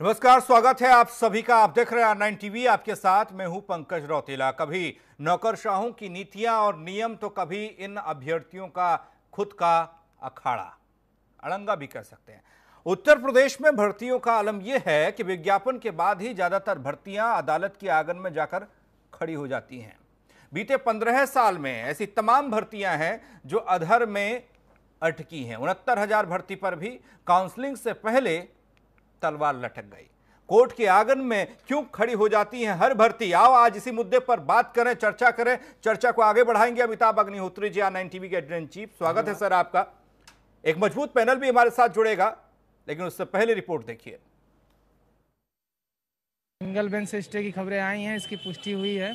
नमस्कार, स्वागत है आप सभी का। आप देख रहे हैं R9 टीवी। आपके साथ मैं हूं पंकज रौतेला। कभी नौकरशाहों की नीतियां और नियम तो कभी इन अभ्यर्थियों का खुद का अखाड़ा, अड़ंगा भी कह सकते हैं। उत्तर प्रदेश में भर्तियों का आलम यह है कि विज्ञापन के बाद ही ज्यादातर भर्तियां अदालत के आंगन में जाकर खड़ी हो जाती हैं। बीते 15 साल में ऐसी तमाम भर्तियां हैं जो अधर में अटकी हैं। 69,000 भर्ती पर भी काउंसलिंग से पहले तलवार लटक गई। कोर्ट के आंगन में क्यों खड़ी हो जाती है हर भर्ती? आओ आज इसी मुद्दे पर बात करें, चर्चा करें। चर्चा को आगे बढ़ाएंगे अमिताभ अग्निहोत्री जी, R9 टीवी के एडिटर इन चीफ। स्वागत है सर आपका। एक मजबूत पैनल भी हमारे साथ जुड़ेगा, लेकिन उससे पहले रिपोर्ट देखिए। सिंगल बेंच से स्टे की खबरें आई हैं, इसकी पुष्टि हुई है।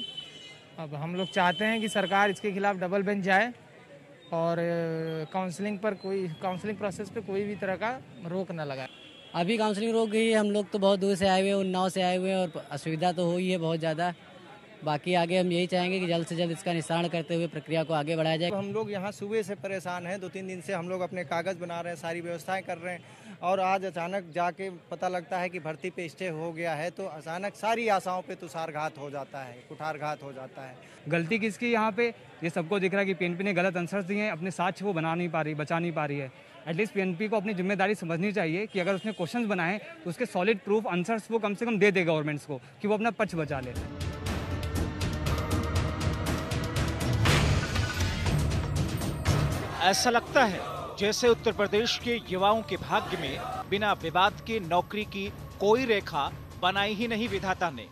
अब हम लोग चाहते हैं कि सरकार इसके खिलाफ डबल बेंच जाए और काउंसलिंग प्रोसेस पे कोई भी तरह का रोक न लगाए। अभी काउंसलिंग रोक गई है। हम लोग तो बहुत दूर से आए हुए हैं, उन्नाव से आए हुए हैं और असुविधा तो हुई है बहुत ज़्यादा। बाकी आगे हम यही चाहेंगे कि जल्द से जल्द इसका निस्तारण करते हुए प्रक्रिया को आगे बढ़ाया जाए। हम लोग यहाँ सुबह से परेशान हैं, 2-3 दिन से हम लोग अपने कागज़ बना रहे हैं, सारी व्यवस्थाएं कर रहे हैं और आज अचानक जाके पता लगता है कि भर्ती पे स्टे हो गया है, तो अचानक सारी आशाओं पे तुषारघात हो जाता है, कुठारघात हो जाता है। गलती किसकी यहाँ पे? ये सबको दिख रहा है कि पीएनपी ने गलत आंसर्स दिए हैं, अपने साक्ष्य वो बना नहीं पा रही, बचा नहीं पा रही है। एटलीस्ट पीएनपी को अपनी जिम्मेदारी समझनी चाहिए कि अगर उसने क्वेश्चंस बनाए तो उसके सॉलिड प्रूफ आंसर्स वो कम से कम दे दे गवर्नमेंट्स को कि वो अपना पक्ष बचा ले। ऐसा लगता है जैसे उत्तर प्रदेश के युवाओं के भाग्य में बिना विवाद के नौकरी की कोई रेखा बनाई ही नहीं विधाता ने।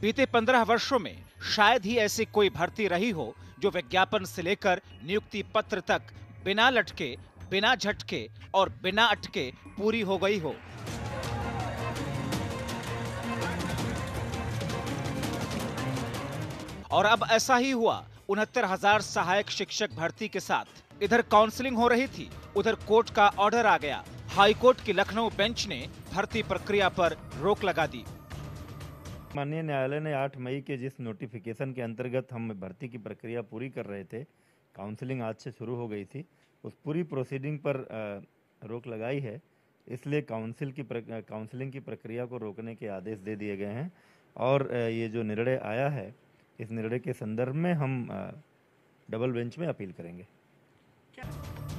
बीते 15 वर्षों में शायद ही ऐसी कोई भर्ती रही हो जो विज्ञापन से लेकर नियुक्ति पत्र तक बिना लटके, बिना झटके और बिना अटके पूरी हो गई हो। और अब ऐसा ही हुआ 69,000 सहायक शिक्षक भर्ती के साथ। इधर काउंसलिंग हो रही थी, उधर कोर्ट का ऑर्डर आ गया। हाई कोर्ट की लखनऊ बेंच ने भर्ती प्रक्रिया पर रोक लगा दी। माननीय न्यायालय ने 8 मई के जिस नोटिफिकेशन के अंतर्गत हम भर्ती की प्रक्रिया पूरी कर रहे थे, काउंसलिंग आज से शुरू हो गई थी, उस पूरी प्रोसीडिंग पर रोक लगाई है। इसलिए काउंसलिंग की प्रक्रिया को रोकने के आदेश दे दिए गए हैं और ये जो निर्णय आया है, इस निर्णय के संदर्भ में हम डबल बेंच में अपील करेंगे।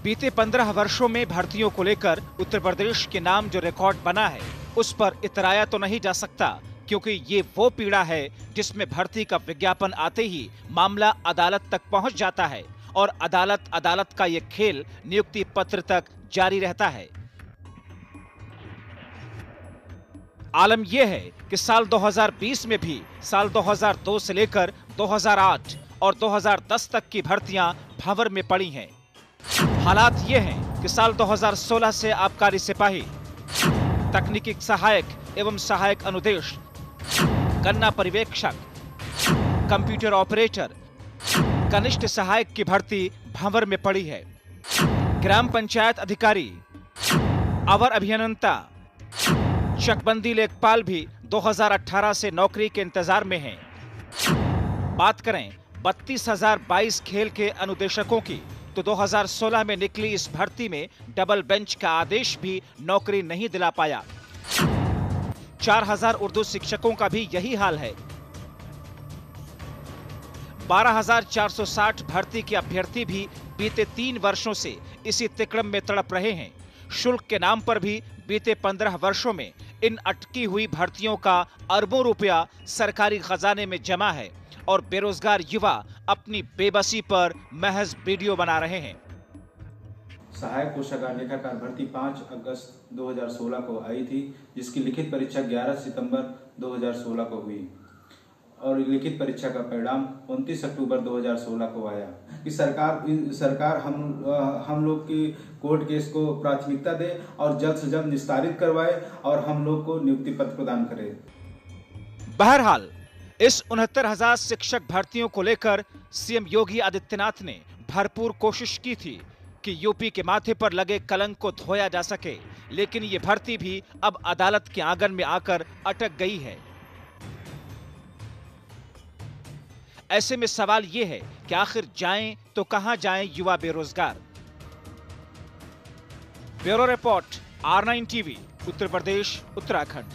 बीते 15 वर्षों में भर्तियों को लेकर उत्तर प्रदेश के नाम जो रिकॉर्ड बना है, उस पर इतराया तो नहीं जा सकता, क्योंकि ये वो पीड़ा है जिसमें भर्ती का विज्ञापन आते ही मामला अदालत तक पहुंच जाता है और अदालत का ये खेल नियुक्ति पत्र तक जारी रहता है। आलम यह है कि साल 2020 में भी साल 2002 से लेकर 2008 और 2010 तक की भर्तियां भंवर में पड़ी हैं। हालात ये हैं कि साल 2016 से आबकारी सिपाही, तकनीकी सहायक एवं सहायक अनुदेश, गन्ना पर्यवेक्षक, कंप्यूटर ऑपरेटर, कनिष्ठ सहायक की भर्ती भंवर में पड़ी है। ग्राम पंचायत अधिकारी, अवर अभियंता, चकबंदी लेखपाल भी 2018 से नौकरी के इंतजार में हैं। बात करें 32,022 खेल के अनुदेशकों की, तो 2016 में निकली इस भर्ती में डबल बेंच का आदेश भी नौकरी नहीं दिला पाया। 4,000 उर्दू शिक्षकों का भी यही हाल है। 12,460 भर्ती के अभ्यर्थी भी बीते 3 वर्षों से इसी तिकड़म में तड़प रहे हैं। शुल्क के नाम पर भी बीते 15 वर्षों में इन अटकी हुई भर्तियों का अरबों रुपया सरकारी खजाने में जमा है और बेरोजगार युवा अपनी बेबसी पर महज वीडियो बना रहे हैं। सहायक कोषागार लेखाकार भर्ती 5 अगस्त 2016 को आई थी, जिसकी लिखित परीक्षा 11 सितंबर 2016 को हुई और लिखित परीक्षा का परिणाम 29 अक्टूबर 2016 को आया। कि सरकार हम लोग की कोर्ट केस को प्राथमिकता दे और जल्द से जल्द निस्तारित करवाए और हम लोग को नियुक्ति पत्र प्रदान करे। बहरहाल इस 69,000 शिक्षक भर्तियों को लेकर सीएम योगी आदित्यनाथ ने भरपूर कोशिश की थी कि यूपी के माथे पर लगे कलंक को धोया जा सके, लेकिन ये भर्ती भी अब अदालत के आंगन में आकर अटक गई है। ऐसे में सवाल ये है कि आखिर जाएं तो कहां जाएं युवा बेरोजगार। Bureau report, R9 TV, Uttar Pradesh, Uttarakhand.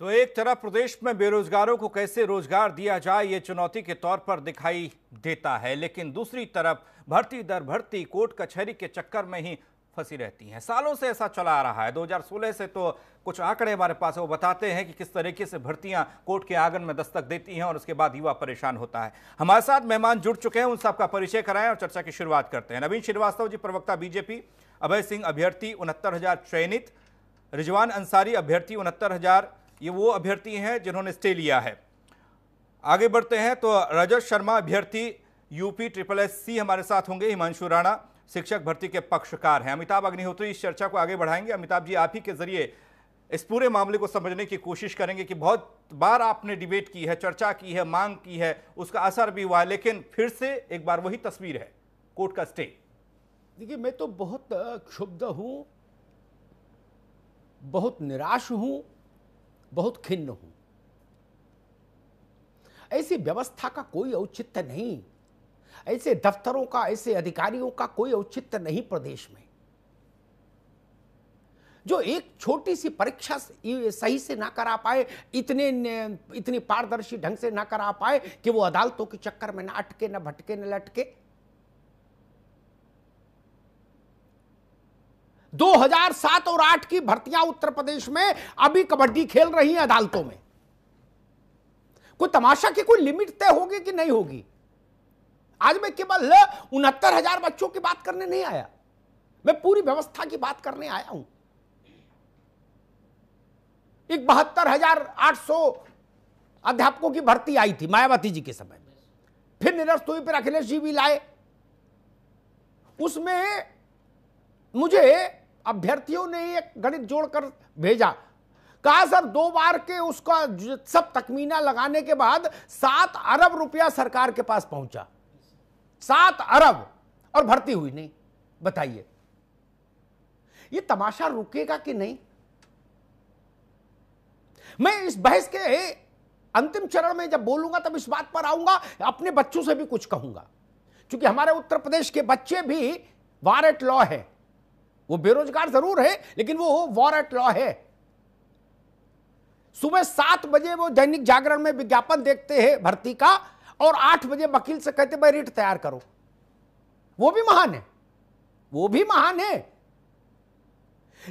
तो एक तरफ प्रदेश में बेरोजगारों को कैसे रोजगार दिया जाए ये चुनौती के तौर पर दिखाई देता है, लेकिन दूसरी तरफ भर्ती दर भर्ती कोर्ट कचहरी के चक्कर में ही फंसी रहती हैं। सालों से ऐसा चला आ रहा है। 2016 से तो कुछ आंकड़े हमारे पास है, वो बताते हैं कि किस तरीके से भर्तियां कोर्ट के आंगन में दस्तक देती हैं और उसके बाद युवा परेशान होता है। हमारे साथ मेहमान जुड़ चुके हैं, उन सबका परिचय कराएं और चर्चा की शुरुआत करते हैं। नवीन श्रीवास्तव जी, प्रवक्ता बीजेपी, अभय सिंह अभ्यर्थी 69,000 चयनित, रिजवान अंसारी अभ्यर्थी 69,000, ये वो अभ्यर्थी हैं जिन्होंने स्टे लिया है। आगे बढ़ते हैं तो रजत शर्मा अभ्यर्थी यूपी SSSC हमारे साथ होंगे। हिमांशु राणा शिक्षक भर्ती के पक्षकार हैं। अमिताभ अग्निहोत्री इस चर्चा को आगे बढ़ाएंगे। अमिताभ जी, आप ही के जरिए इस पूरे मामले को समझने की कोशिश करेंगे कि बहुत बार आपने डिबेट की है, चर्चा की है, मांग की है, उसका असर भी हुआ है, लेकिन फिर से एक बार वही तस्वीर है, कोर्ट का स्टे। देखिए, मैं तो बहुत क्षुब्ध हूं, बहुत निराश हूं, बहुत खिन्न हूं। ऐसी व्यवस्था का कोई औचित्य नहीं, ऐसे दफ्तरों का, ऐसे अधिकारियों का कोई औचित्य नहीं प्रदेश में, जो एक छोटी सी परीक्षा सही से ना करा पाए, इतनी पारदर्शी ढंग से ना करा पाए कि वो अदालतों के चक्कर में ना अटके, ना भटके, ना लटके। 2007 और 8 की भर्तियां उत्तर प्रदेश में अभी कबड्डी खेल रही हैं अदालतों में। कोई तमाशा की कोई लिमिट तय होगी कि नहीं होगी? आज मैं केवल 69,000 बच्चों की बात करने नहीं आया, मैं पूरी व्यवस्था की बात करने आया हूं। एक 72,800 अध्यापकों की भर्ती आई थी मायावती जी के समय में, फिर निरस्त हुई, फिर अखिलेश जी भी लाए। उसमें मुझे अभ्यर्थियों ने एक गणित जोड़कर भेजा, कहा सर 2 बार के उसका सब तकमीना लगाने के बाद 7 अरब रुपया सरकार के पास पहुंचा। 7 अरब, और भर्ती हुई नहीं। बताइए, ये तमाशा रुकेगा कि नहीं? मैं इस बहस के अंतिम चरण में जब बोलूंगा तब इस बात पर आऊंगा, अपने बच्चों से भी कुछ कहूंगा, क्योंकि हमारे उत्तर प्रदेश के बच्चे भी वॉर एट लॉ है। वो बेरोजगार जरूर है, लेकिन वो वॉर एट लॉ है। सुबह 7 बजे वो दैनिक जागरण में विज्ञापन देखते हैं भर्ती का, और 8 बजे वकील से कहते भाई रिट तैयार करो। वो भी महान है, वो भी महान है,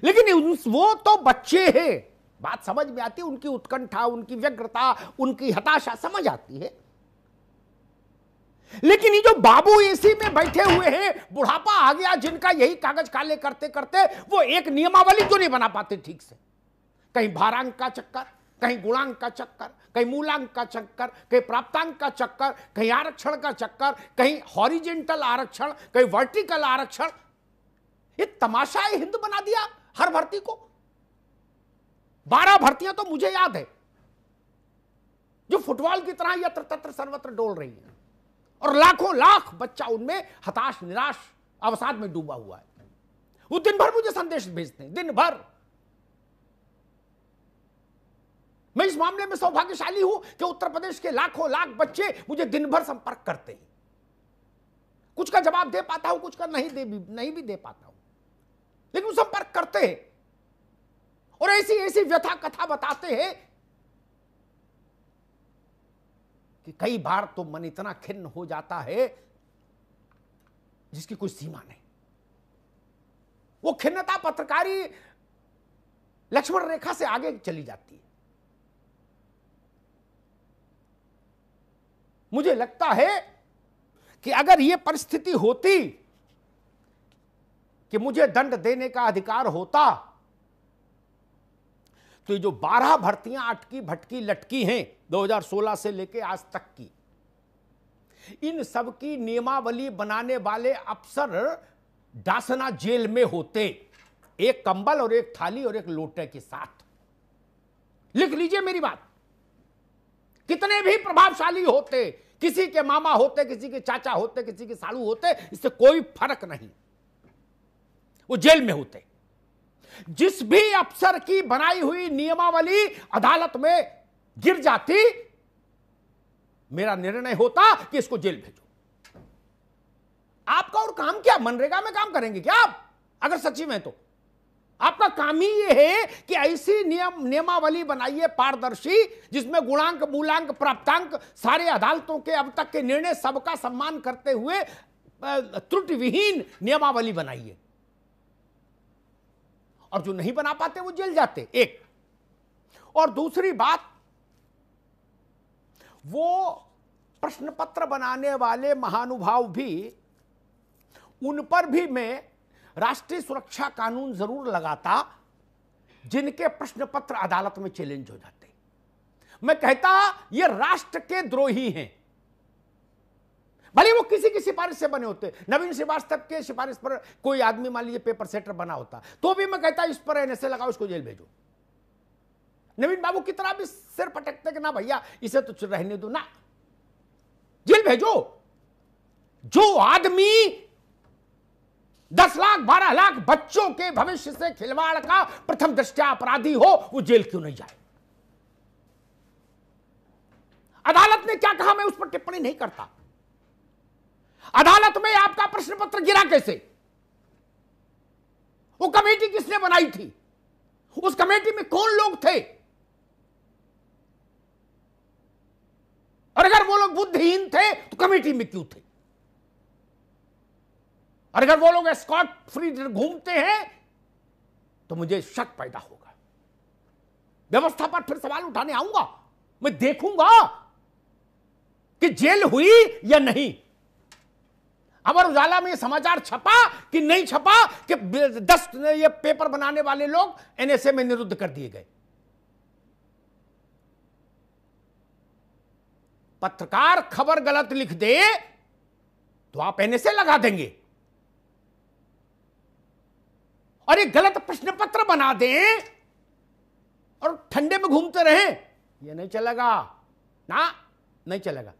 लेकिन वो तो बच्चे हैं। बात समझ में आती है, उनकी उत्कंठा, उनकी व्यग्रता, उनकी हताशा समझ आती है। लेकिन ये जो बाबू एसी में बैठे हुए हैं, बुढ़ापा आ गया जिनका, यही कागज काले करते करते वो एक नियमावली तो नहीं बना पाते ठीक से। कहीं भारांक का चक्कर, कहीं गुणांक का चक्कर, कहीं मूलांक का चक्कर, कहीं प्राप्तांक का चक्कर, कहीं आरक्षण का चक्कर, कहीं हॉरिजेंटल आरक्षण, कहीं वर्टिकल आरक्षण। ये तमाशा हिंद बना दिया हर भर्ती को। 12 भर्तियां तो मुझे याद है जो फुटबॉल की तरह यत्र तत्र सर्वत्र डोल रही हैं, और लाखों लाख बच्चा उनमें हताश, निराश अवसाद में डूबा हुआ है। वो दिन भर मुझे संदेश भेजते हैं, दिन भर। मैं इस मामले में सौभाग्यशाली हूं कि उत्तर प्रदेश के लाखों लाख बच्चे मुझे दिन भर संपर्क करते हैं। कुछ का जवाब दे पाता हूं, कुछ का नहीं भी दे पाता हूं, लेकिन संपर्क करते हैं और ऐसी ऐसी व्यथा कथा बताते हैं कि कई बार तो मन इतना खिन्न हो जाता है जिसकी कोई सीमा नहीं। वो खिन्नता पत्रकारी लक्ष्मण रेखा से आगे चली जाती है। मुझे लगता है कि अगर यह परिस्थिति होती कि मुझे दंड देने का अधिकार होता, तो ये जो 12 भर्तियां अटकी भटकी लटकी हैं 2016 से लेके आज तक की, इन सब की नियमावली बनाने वाले अफसर डासना जेल में होते, एक कंबल और एक थाली और एक लोटे के साथ। लिख लीजिए मेरी बात। कितने भी प्रभावशाली होते, किसी के मामा होते, किसी के चाचा होते, किसी के सालू होते, इससे कोई फर्क नहीं, वो जेल में होते। जिस भी अफसर की बनाई हुई नियमावली अदालत में गिर जाती, मेरा निर्णय होता कि इसको जेल भेजो। आपका और काम क्या? मनरेगा में काम करेंगे क्या आप? अगर सच्ची में तो आपका काम ही ये है कि ऐसी नियमावली बनाइए पारदर्शी, जिसमें गुणांक, मूलांक, प्राप्तांक, सारे अदालतों के अब तक के निर्णय सबका सम्मान करते हुए त्रुटि विहीन नियमावली बनाइए। और जो नहीं बना पाते वो जेल जाते, एक। और दूसरी बात, वो प्रश्न पत्र बनाने वाले महानुभाव भी, उन पर भी मैं राष्ट्रीय सुरक्षा कानून जरूर लगाता जिनके प्रश्न पत्र अदालत में चैलेंज हो जाते। मैं कहता ये राष्ट्र के द्रोही हैं, भले वो किसी की सिफारिश से बने होते। नवीन श्रीवास्तव के सिफारिश पर कोई आदमी मान लीजिए पेपर सेटर बना होता तो भी मैं कहता इस पर एनएसए लगाओ, इसको जेल भेजो। नवीन बाबू की तरह भी सिर पटकते कि ना भैया इसे तो रहने दो ना, जेल भेजो। जो आदमी 10 लाख 12 लाख बच्चों के भविष्य से खिलवाड़ का प्रथम दृष्टया अपराधी हो, वो जेल क्यों नहीं जाए? अदालत ने क्या कहा मैं उस पर टिप्पणी नहीं करता। अदालत में आपका प्रश्न पत्र गिरा कैसे? वो कमेटी किसने बनाई थी? उस कमेटी में कौन लोग थे? और अगर वो लोग बुद्धिहीन थे तो कमेटी में क्यों थे? और अगर वो लोग एस्कॉर्ट फ्री घूमते हैं तो मुझे शक पैदा होगा। व्यवस्था पर फिर सवाल उठाने आऊंगा, मैं देखूंगा कि जेल हुई या नहीं। अमर उजाला में ये समाचार छपा कि नहीं छपा कि 10 ये पेपर बनाने वाले लोग एनएसए में निरुद्ध कर दिए गए। पत्रकार खबर गलत लिख दे तो आप एनएसए लगा देंगे, और एक गलत प्रश्न पत्र बना दें और ठंडे में घूमते रहें, ये नहीं चलेगा ना, नहीं चलेगा।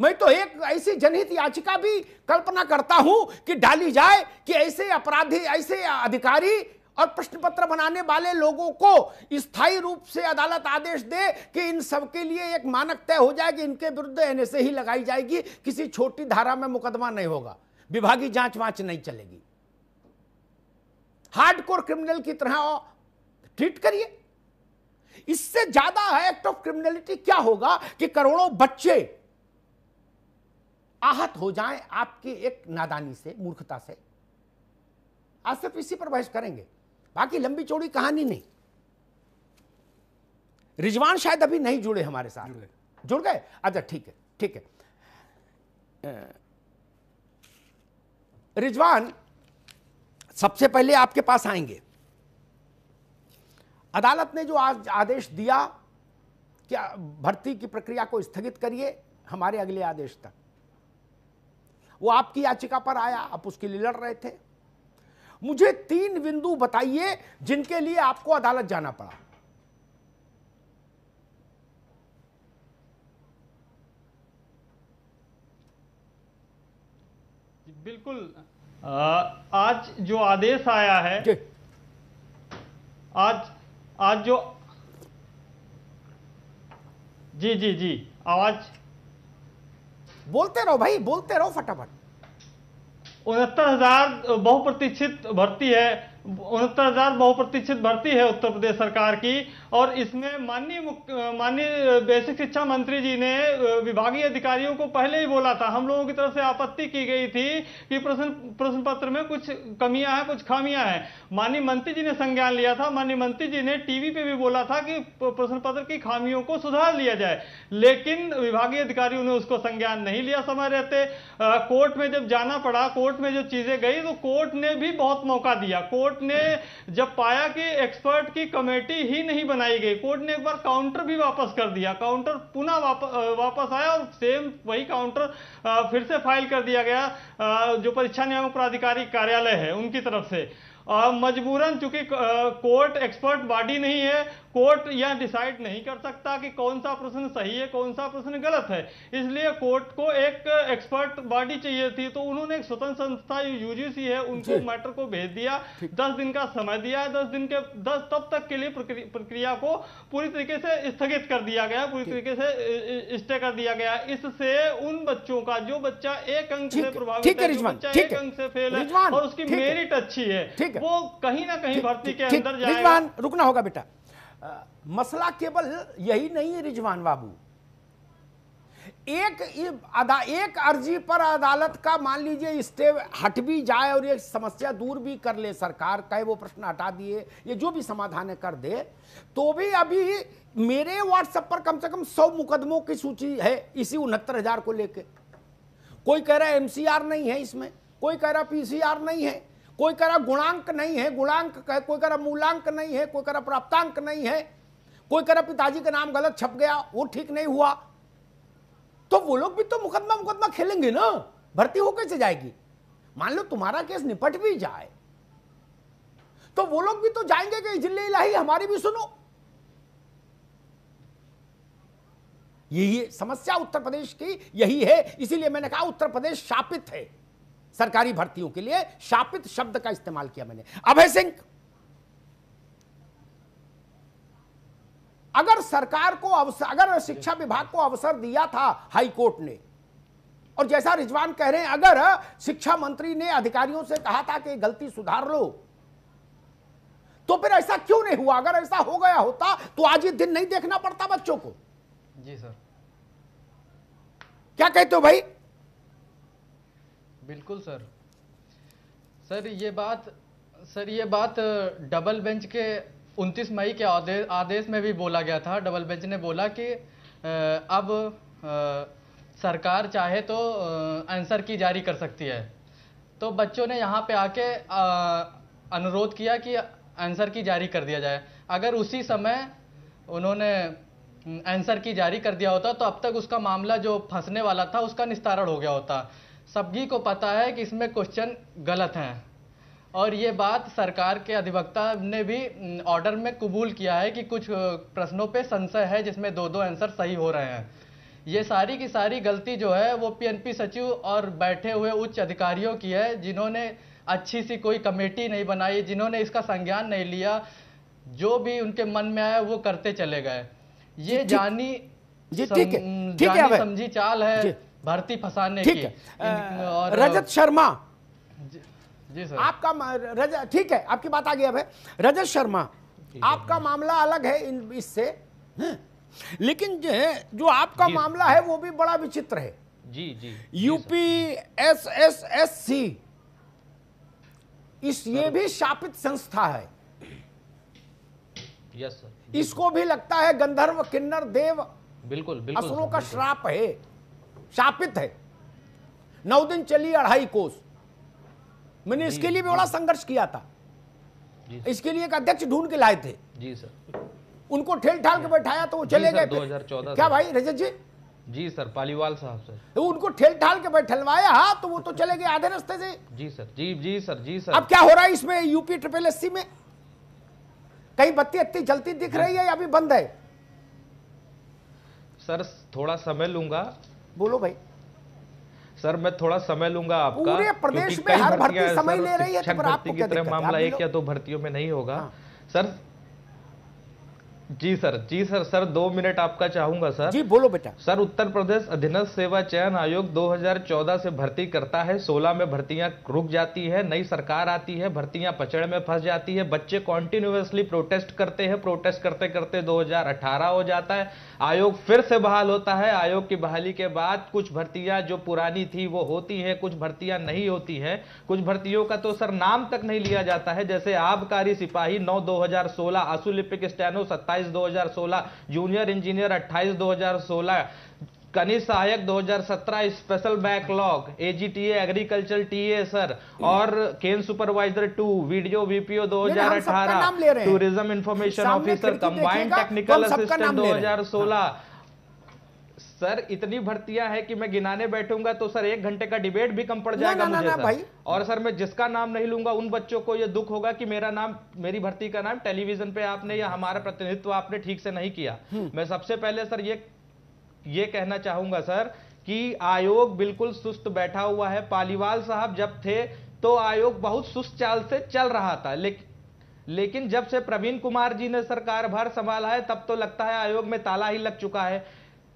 मैं तो एक ऐसी जनहित याचिका भी कल्पना करता हूं कि डाली जाए कि ऐसे अपराधी, ऐसे अधिकारी और प्रश्न पत्र बनाने वाले लोगों को स्थायी रूप से अदालत आदेश दे कि इन सब के लिए एक मानक तय हो जाए कि इनके विरुद्ध एनएसए ही लगाई जाएगी, किसी छोटी धारा में मुकदमा नहीं होगा, विभागीय जांच वांच नहीं चलेगी। हार्डकोर क्रिमिनल की तरह ट्रीट करिए। इससे ज्यादा एक्ट ऑफ क्रिमिनलिटी क्या होगा कि करोड़ों बच्चे आहत हो जाएं आपकी एक नादानी से, मूर्खता से। आज सिर्फ इसी पर बहस करेंगे, बाकी लंबी चौड़ी कहानी नहीं। रिजवान शायद अभी नहीं जुड़े हमारे साथ, जुड़ गए? अच्छा ठीक है, ठीक है। रिजवान सबसे पहले आपके पास आएंगे। अदालत ने जो आज आदेश दिया कि भर्ती की प्रक्रिया को स्थगित करिए हमारे अगले आदेश तक, वो आपकी याचिका पर आया, आप उसके लिए लड़ रहे थे। मुझे 3 बिंदु बताइए जिनके लिए आपको अदालत जाना पड़ा। बिल्कुल, आज जो आदेश आया है, आज जो जी आवाज बोलते रहो भाई, बोलते रहो फटाफट। 69,000 बहुप्रतीक्षित भर्ती है, 69,000 बहुप्रतीक्षित भर्ती है उत्तर प्रदेश सरकार की। और इसमें माननीय बेसिक शिक्षा मंत्री जी ने विभागीय अधिकारियों को पहले ही बोला था, हम लोगों की तरफ से आपत्ति की गई थी कि प्रश्न पत्र में कुछ कमियां हैं, कुछ खामियां हैं। माननीय मंत्री जी ने संज्ञान लिया था। माननीय मंत्री जी ने टीवी पे भी बोला था कि प्रश्न पत्र की खामियों को सुधार लिया जाए, लेकिन विभागीय अधिकारियों ने उसको संज्ञान नहीं लिया समय रहते। कोर्ट में जब जाना पड़ा, कोर्ट में जो चीजें गई तो कोर्ट ने भी बहुत मौका दिया। कोर्ट ने जब पाया कि एक्सपर्ट की कमेटी ही नहीं बनाई गई, कोर्ट ने एक बार काउंटर भी वापस कर दिया। काउंटर पुनः वापस आया और सेम वही काउंटर फिर से फाइल कर दिया गया जो परीक्षा नियामक प्राधिकारी कार्यालय है उनकी तरफ से। मजबूरन, चूंकि कोर्ट एक्सपर्ट बॉडी नहीं है, कोर्ट यह डिसाइड नहीं कर सकता कि कौन सा प्रश्न सही है, कौन सा प्रश्न गलत है। इसलिए कोर्ट को एक एक्सपर्ट बॉडी चाहिए थी, तो उन्होंने एक स्वतंत्र संस्था यूजीसी है उनको मैटर को भेज दिया, 10 दिन का समय दिया है। 10 तब तक के लिए प्रक्रिया को पूरी तरीके से स्थगित कर दिया गया, पूरी तरीके से स्टे कर दिया गया। इससे उन बच्चों का, जो बच्चा एक अंक से प्रभावित है, जो बच्चा एक अंक से फेल है और उसकी मेरिट अच्छी है, वो कहीं ना कहीं भर्ती के अंदर जाएगा। रिजवान, रुकना होगा बेटा। मसला केवल यही नहीं है रिजवान बाबू, एक अर्जी पर अदालत का मान लीजिए स्टे हट भी जाए और ये समस्या दूर भी कर ले सरकार, कहे वो प्रश्न हटा दिए, ये जो भी समाधान है कर दे, तो भी अभी मेरे व्हाट्सएप पर कम से कम 100 मुकदमों की सूची है इसी 69,000 को लेके। कोई कह रहा है एमसीआर नहीं है इसमें, कोई कह रहा पीसीआर नहीं है, कोई कह रहा गुणांक नहीं है, कोई कह रहा मूलांक नहीं है, कोई कह रहा प्राप्तांक नहीं है, कोई कह रहा पिताजी का नाम गलत छप गया, वो ठीक नहीं हुआ। तो वो लोग भी तो मुकदमा खेलेंगे ना, भर्ती हो कैसे जाएगी? मान लो तुम्हारा केस निपट भी जाए तो वो लोग भी तो जाएंगे कि इजल्ले इलाही हमारी भी सुनो। यही समस्या उत्तर प्रदेश की यही है, इसीलिए मैंने कहा उत्तर प्रदेश शापित है सरकारी भर्तियों के लिए, शापित शब्द का इस्तेमाल किया मैंने। अभय सिंह, अगर सरकार को अगर शिक्षा विभाग को अवसर दिया था हाई कोर्ट ने, और जैसा रिजवान कह रहे हैं अगर शिक्षा मंत्री ने अधिकारियों से कहा था कि गलती सुधार लो, तो फिर ऐसा क्यों नहीं हुआ? अगर ऐसा हो गया होता तो आज ये दिन नहीं देखना पड़ता बच्चों को। जी सर, क्या कहते हो भाई? बिल्कुल सर। सर ये बात डबल बेंच के 29 मई के आदेश में भी बोला गया था। डबल बेंच ने बोला कि अब सरकार चाहे तो आंसर की जारी कर सकती है। तो बच्चों ने यहाँ पे आके अनुरोध किया कि आंसर की जारी कर दिया जाए। अगर उसी समय उन्होंने आंसर की जारी कर दिया होता तो अब तक उसका मामला जो फंसने वाला था उसका निस्तारण हो गया होता। सभी को पता है कि इसमें क्वेश्चन गलत हैं, और ये बात सरकार के अधिवक्ता ने भी ऑर्डर में कबूल किया है कि कुछ प्रश्नों पे संशय है जिसमें 2-2 आंसर सही हो रहे हैं। ये सारी की सारी गलती जो है वो पीएनपी सचिव और बैठे हुए उच्च अधिकारियों की है, जिन्होंने अच्छी सी कोई कमेटी नहीं बनाई, जिन्होंने इसका संज्ञान नहीं लिया, जो भी उनके मन में आया वो करते चले गए। ये जानी समझी चाल है भर्ती फंसाने की। और रजत शर्मा, जी सर, आपका ठीक है, आपकी बात आ गई। अब है रजत शर्मा, आपका मामला अलग है इससे, लेकिन जो आपका मामला है वो भी बड़ा विचित्र है। जी यूपी SSSC, ये भी शापित संस्था है। यस सर, इसको भी लगता है गंधर्व किन्नर देव बिल्कुल असुरों का श्राप है, शापित है। 9 दिन चली 2.5 कोस। मैंने इसके लिए भी बड़ा संघर्ष किया था, इसके लिए एक अध्यक्ष ढूंढ के लाए थे। जी सर, उनको ठेल ठाल के बैठाया तो वो चले गए 2014 क्या भाई रजत जी? जी सर, पालीवाल साहब सर, तो उनको ठेल ठाल के बैठलवाया तो वो तो चले गए आधे रास्ते से। जी सर, जी सर। अब क्या हो रहा है इसमें यूपी SSSC में? कहीं बत्ती अत्ती जलती दिख रही है या अभी बंद है? सर थोड़ा समय लूंगा। बोलो भाई। सर मैं थोड़ा समय लूंगा आपका। पूरे प्रदेश में हर भर्ती समय ले रही है, तो फिर आपको क्या दिक्कत है? मामला 1 या 2 भर्तियों में नहीं होगा। हाँ। सर जी सर 2 मिनट आपका चाहूंगा सर। जी बोलो बेटा। सर उत्तर प्रदेश अधीनस्थ सेवा चयन आयोग 2014 से भर्ती करता है, 16 में भर्तियां रुक जाती है, नई सरकार आती है, भर्तियां पचड़ में फंस जाती है, बच्चे कॉन्टिन्यूअसली प्रोटेस्ट करते हैं, प्रोटेस्ट करते करते 2018 हो जाता है, आयोग फिर से बहाल होता है। आयोग की बहाली के बाद कुछ भर्तियां जो पुरानी थी वो होती है, कुछ भर्तियां नहीं होती है, कुछ भर्तियों का तो सर नाम तक नहीं लिया जाता है, जैसे आबकारी सिपाही 9/2016, आशुलिपिक स्टेनो 27/2016, जूनियर इंजीनियर 28/2016, कनिष्ठ सहायक 2017, special backlog, AGTA agriculture TA sir, और cane supervisor 2, video VPO 2018, tourism information officer, combined technical assistant 2016, sir इतनी भर्तियां हैं कि मैं गिनाने बैठूंगा तो सर 1 घंटे का डिबेट भी कम पड़ जाएगा मुझे सर। भाई। और सर मैं जिसका नाम नहीं लूंगा उन बच्चों को ये दुख होगा कि मेरा नाम, मेरी भर्ती का नाम टेलीविजन पे आपने या हमारा प्रतिनिधित्व आपने ठीक से नहीं किया। मैं सबसे पहले सर ये कहना चाहूंगा सर कि आयोग बिल्कुल सुस्त बैठा हुआ है। पालीवाल साहब जब थे तो आयोग बहुत सुस्त चाल से चल रहा था, लेकिन जब से प्रवीण कुमार जी ने सरकार भर संभाला है तब तो लगता है आयोग में ताला ही लग चुका है।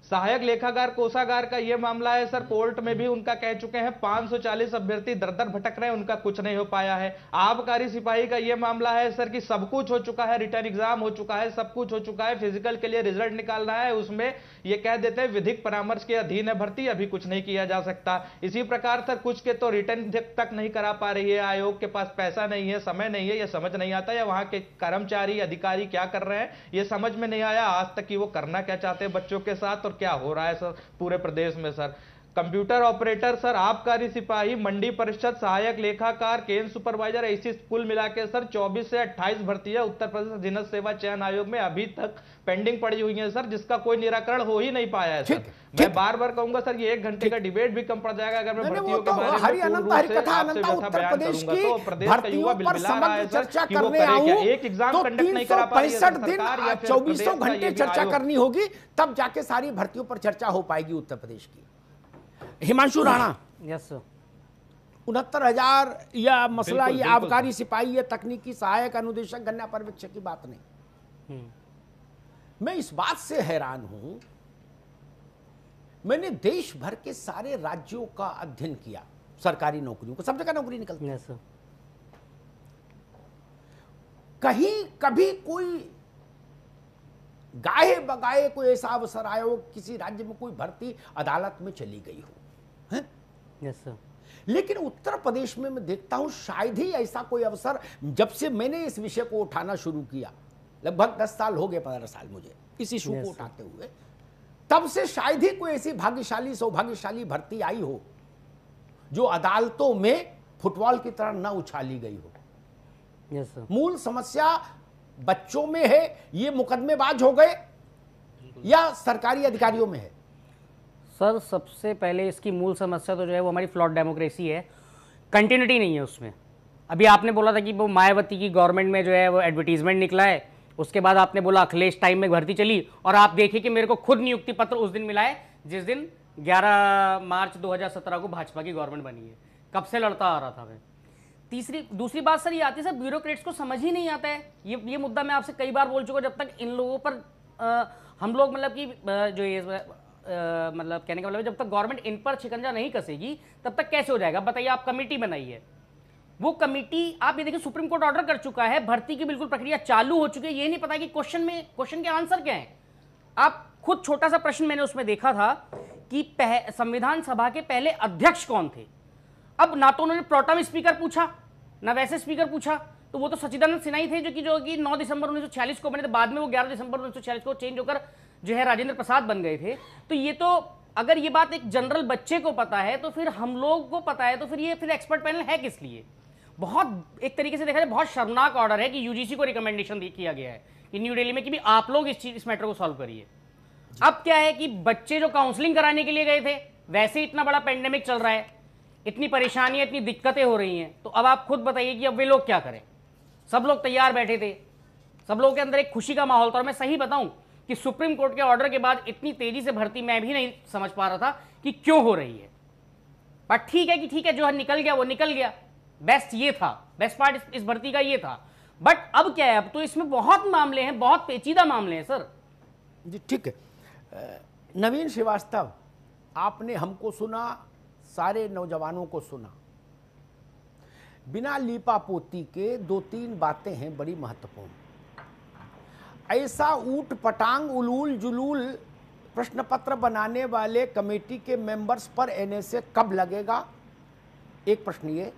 सहायक लेखाकार कोषागार का यह मामला है सर, कोर्ट में भी उनका कह चुके हैं 540 अभ्यर्थी दर दर भटक रहे हैं, उनका कुछ नहीं हो पाया है। आबकारी सिपाही का यह मामला है सर कि सब कुछ हो चुका है, रिटर्न एग्जाम हो चुका है, सब कुछ हो चुका है, फिजिकल के लिए रिजल्ट निकालना है, उसमें ये कह देते हैं विधिक परामर्श के अधीन है भर्ती, अभी कुछ नहीं किया जा सकता। इसी प्रकार सर कुछ के तो रिटर्न तक नहीं करा पा रही है, आयोग के पास पैसा नहीं है, समय नहीं है, यह समझ नहीं आता, या वहां के कर्मचारी अधिकारी क्या कर रहे हैं ये समझ में नहीं आया आज तक कि वो करना क्या चाहते हैं बच्चों के साथ और क्या हो रहा है सर पूरे प्रदेश में। सर कंप्यूटर ऑपरेटर सर, आबकारी सिपाही, मंडी परिषद, सहायक लेखाकार, केंद्र सुपरवाइजर, ऐसी कुल मिला के सर 24 से 28 भर्तियां उत्तर प्रदेश अधीनस्थ सेवा चयन आयोग में अभी तक पेंडिंग पड़ी हुई है सर, जिसका कोई निराकरण हो ही नहीं पाया है सर। मैं बार बार कहूंगा सर ये 1 घंटे का डिबेट भी कम पड़ जाएगा अगर मैं भर्तियों के बारे में पूर्ण रूप से आपसे व्यथा बयान करूंगा। तो प्रदेश का युवा बिलबिला रहा है सर कि वो करे क्या, एक एग्जाम कंडक्ट नहीं करा पा रही है सरकार, या 2400 घंटे चर्चा करनी होगी तब जाके सारी भर्तियों पर चर्चा हो पाएगी उत्तर प्रदेश की। हिमांशु राणा, यस सर, 69,000 या मसला ये आबकारी सिपाही, ये तकनीकी सहायक, अनुदेशक, गन्ना पर्यवेक्षक की बात नहीं। मैं इस बात से हैरान हूं, मैंने देश भर के सारे राज्यों का अध्ययन किया, सरकारी नौकरियों को, सब जगह नौकरी निकलती है। कहीं कभी कोई गाहे बगाए कोई ऐसा अवसर आया हो किसी राज्य में कोई भर्ती अदालत में चली गई हो, है? Yes sir. लेकिन उत्तर प्रदेश में मैं देखता हूं शायद ही ऐसा कोई अवसर, जब से मैंने इस विषय को उठाना शुरू किया, लगभग 10 साल हो गए, 15 साल मुझे इस इशू को उठाते हुए, तब से शायद ही कोई ऐसी भाग्यशाली सौभाग्यशाली भर्ती आई हो जो अदालतों में फुटबॉल की तरह न उछाली गई हो। Yes sir. मूल समस्या बच्चों में है, ये मुकदमेबाज हो गए, या सरकारी अधिकारियों में है? सर सबसे पहले इसकी मूल समस्या तो जो है वो हमारी फ्लॉट डेमोक्रेसी है, कंटिन्यूटी नहीं है उसमें। अभी आपने बोला था कि वो मायावती की गवर्नमेंट में जो है वो एडवर्टीजमेंट निकला है, उसके बाद आपने बोला अखिलेश टाइम में भर्ती चली, और आप देखिए कि मेरे को खुद नियुक्ति पत्र उस दिन मिला है जिस दिन 11 मार्च 2017 को भाजपा की गवर्नमेंट बनी है। कब से लड़ता आ रहा था मैं। दूसरी बात सर ये आती है सर, ब्यूरोक्रेट्स को समझ ही नहीं आता है, ये मुद्दा मैं आपसे कई बार बोल चुका हूं, जब तक इन लोगों पर हम लोग मतलब कि जो ये मतलब कहने का मतलब जब तक गवर्नमेंट इन पर शिकंजा नहीं कसेगी तब तक कैसे हो जाएगा। बताइए, आप कमेटी बनाई है, वो कमेटी आप ये देखिए सुप्रीम कोर्ट ऑर्डर कर चुका है, भर्ती की बिल्कुल प्रक्रिया चालू हो चुकी है, ये नहीं पता कि क्वेश्चन के आंसर क्या है। आप खुद छोटा सा प्रश्न मैंने उसमें देखा था कि संविधान सभा के पहले अध्यक्ष कौन थे। अब ना तो उन्होंने प्रोटेम स्पीकर पूछा ना वैसे स्पीकर पूछा, तो वो तो सच्चिदानंद सिन्हा ही थे जो कि 9 दिसंबर 1946 को बने थे, बाद में वो 11 दिसंबर 1946 को चेंज होकर जो है राजेंद्र प्रसाद बन गए थे। तो ये तो अगर ये बात एक जनरल बच्चे को पता है तो फिर हम लोग को पता है, तो फिर ये एक्सपर्ट पैनल है किस लिए। बहुत एक तरीके से देखा जाए बहुत शर्मनाक ऑर्डर है कि यूजीसी को रिकमेंडेशन किया गया है कि न्यू दिल्ली में कि भी आप लोग इस मैटर को सॉल्व करिए। अब क्या है कि बच्चे जो काउंसलिंग कराने के लिए गए थे, वैसे ही इतना बड़ा पेंडेमिक चल रहा है, इतनी परेशानियां इतनी दिक्कतें हो रही हैं, तो अब आप खुद बताइए कि अब वे लोग क्या करें। सब लोग तैयार बैठे थे, सब लोगों के अंदर एक खुशी का माहौल था। और मैं सही बताऊं कि सुप्रीम कोर्ट के ऑर्डर के बाद इतनी तेजी से भर्ती मैं भी नहीं समझ पा रहा था कि क्यों हो रही है। पर ठीक है जो है निकल गया वो निकल गया। बेस्ट पार्ट इस भर्ती का ये था। बट अब क्या है, अब तो इसमें बहुत मामले हैं, बहुत पेचीदा मामले हैं सर जी। ठीक है, नवीन श्रीवास्तव, आपने हमको सुना, सारे नौजवानों को सुना। बिना लीपापोती के 2-3 बातें हैं बड़ी महत्वपूर्ण। ऐसा ऊट पटांग उलूल जुलूल प्रश्न पत्र बनाने वाले कमेटी के मेंबर्स पर एनएसए कब लगेगा, एक प्रश्न ये।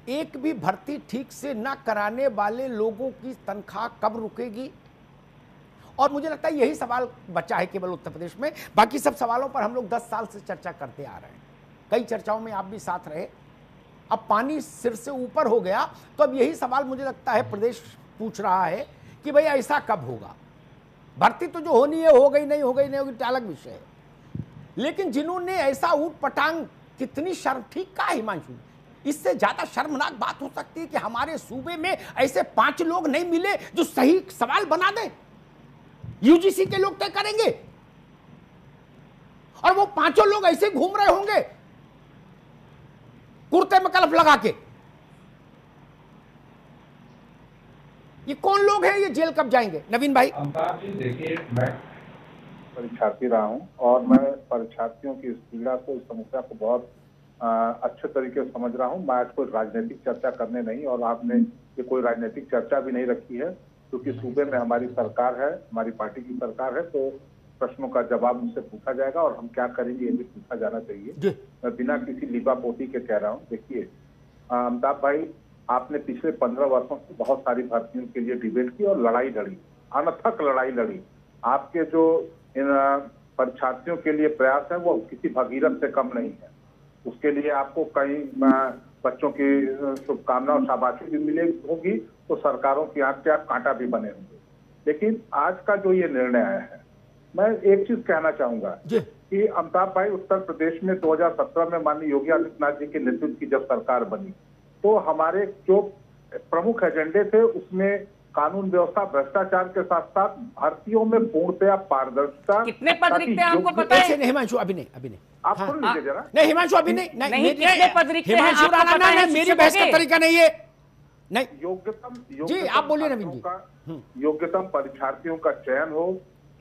एक भी भर्ती ठीक से न कराने वाले लोगों की तनख्वाह कब रुकेगी। और मुझे लगता है यही सवाल बचा है केवल उत्तर प्रदेश में। बाकी सब सवालों पर हम लोग 10 साल से चर्चा करते आ रहे हैं, कई चर्चाओं में आप भी साथ रहे। अब पानी सिर से ऊपर हो गया, तो अब यही सवाल मुझे लगता है प्रदेश पूछ रहा है कि भाई ऐसा कब होगा। भर्ती तो जो होनी है हो गई नहीं हो गई, अलग विषय है, लेकिन जिन्होंने ऐसा ऊट पटांग, कितनी शर्म, ठीक कहा हिमांशु, इससे ज्यादा शर्मनाक बात हो सकती है कि हमारे सूबे में ऐसे 5 लोग नहीं मिले जो सही सवाल बना दें। यूजीसी के लोग तय करेंगे और वो 5 लोग ऐसे घूम रहे होंगे कुर्ते में कलफ लगा के। ये कौन लोग हैं, ये जेल कब जाएंगे? नवीन भाई। देखिए, मैं परीक्षार्थी रहा हूं और मैं परीक्षार्थियों की इस पीड़ा को, इस समस्या को बहुत अच्छे तरीके से समझ रहा हूं। मैं आज कोई राजनीतिक चर्चा करने नहीं, और आपने ये कोई राजनीतिक चर्चा भी नहीं रखी है, क्योंकि सूबे में हमारी सरकार है, हमारी पार्टी की सरकार है, तो प्रश्नों का जवाब मुझसे पूछा जाएगा और हम क्या करेंगे ये भी पूछा जाना चाहिए। मैं बिना किसी लीपापोती के कह रहा हूँ। देखिए अमिताभ भाई, आपने पिछले 15 वर्षों से बहुत सारी भर्तियों के लिए डिबेट की और लड़ाई लड़ी, अनथक लड़ाई लड़ी। आपके जो इन परीक्षार्थियों के लिए प्रयास है वो किसी भगीरथ से कम नहीं है। उसके लिए आपको कई बच्चों की शुभकामना और शाबाशी भी मिले होगी, तो सरकारों की आंख के आप कांटा भी बने होंगे। लेकिन आज का जो ये निर्णय आया है, मैं एक चीज कहना चाहूंगा कि अमिताभ भाई, उत्तर प्रदेश में 2017 में माननीय योगी आदित्यनाथ जी के नेतृत्व की जब सरकार बनी, तो हमारे जो प्रमुख एजेंडे थे उसमें कानून व्यवस्था, भ्रष्टाचार के साथ साथ भर्तियों में पूर्णतया पारदर्शिता। कितने पद रिक्त हैं आपको पता है? नहीं हिमांशु, अभी नहीं आप सुन लीजिए जरा। नहीं हिमांशु, अभी नहीं कितने पद रिक्त हैं हिमांशु राणा, नहीं मेरी बहस का तरीका नहीं है। नहीं, योग्यतम जी आप बोलिए नवीन जी। योग्यतम परीक्षार्थियों का चयन हो,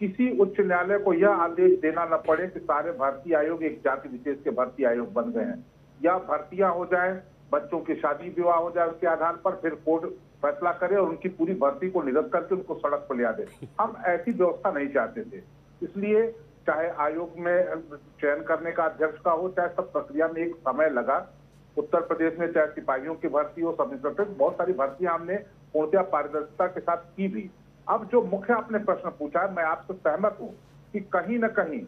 किसी उच्च न्यायालय को यह आदेश देना न पड़े कि सारे भर्ती आयोग एक जाति विशेष के भर्ती आयोग बन गए हैं, या भर्तियां हो जाए, बच्चों की शादी विवाह हो जाए, उसके आधार पर फिर कोर्ट फैसला करे और उनकी पूरी भर्ती को निरस्त करके उनको सड़क पर ले दे। हम ऐसी व्यवस्था नहीं चाहते थे। इसलिए चाहे आयोग में चयन करने का अध्यक्ष का हो, चाहे सब प्रक्रिया में एक समय लगा। उत्तर प्रदेश में चाहे सिपाहियों की भर्ती हो, सब इंस्पेक्टर, बहुत सारी भर्तियां हमने पूर्णतया पारदर्शिता के साथ की भी। अब जो मुख्य आपने प्रश्न पूछा है, मैं आपसे सहमत हूँ कि कहीं न कहीं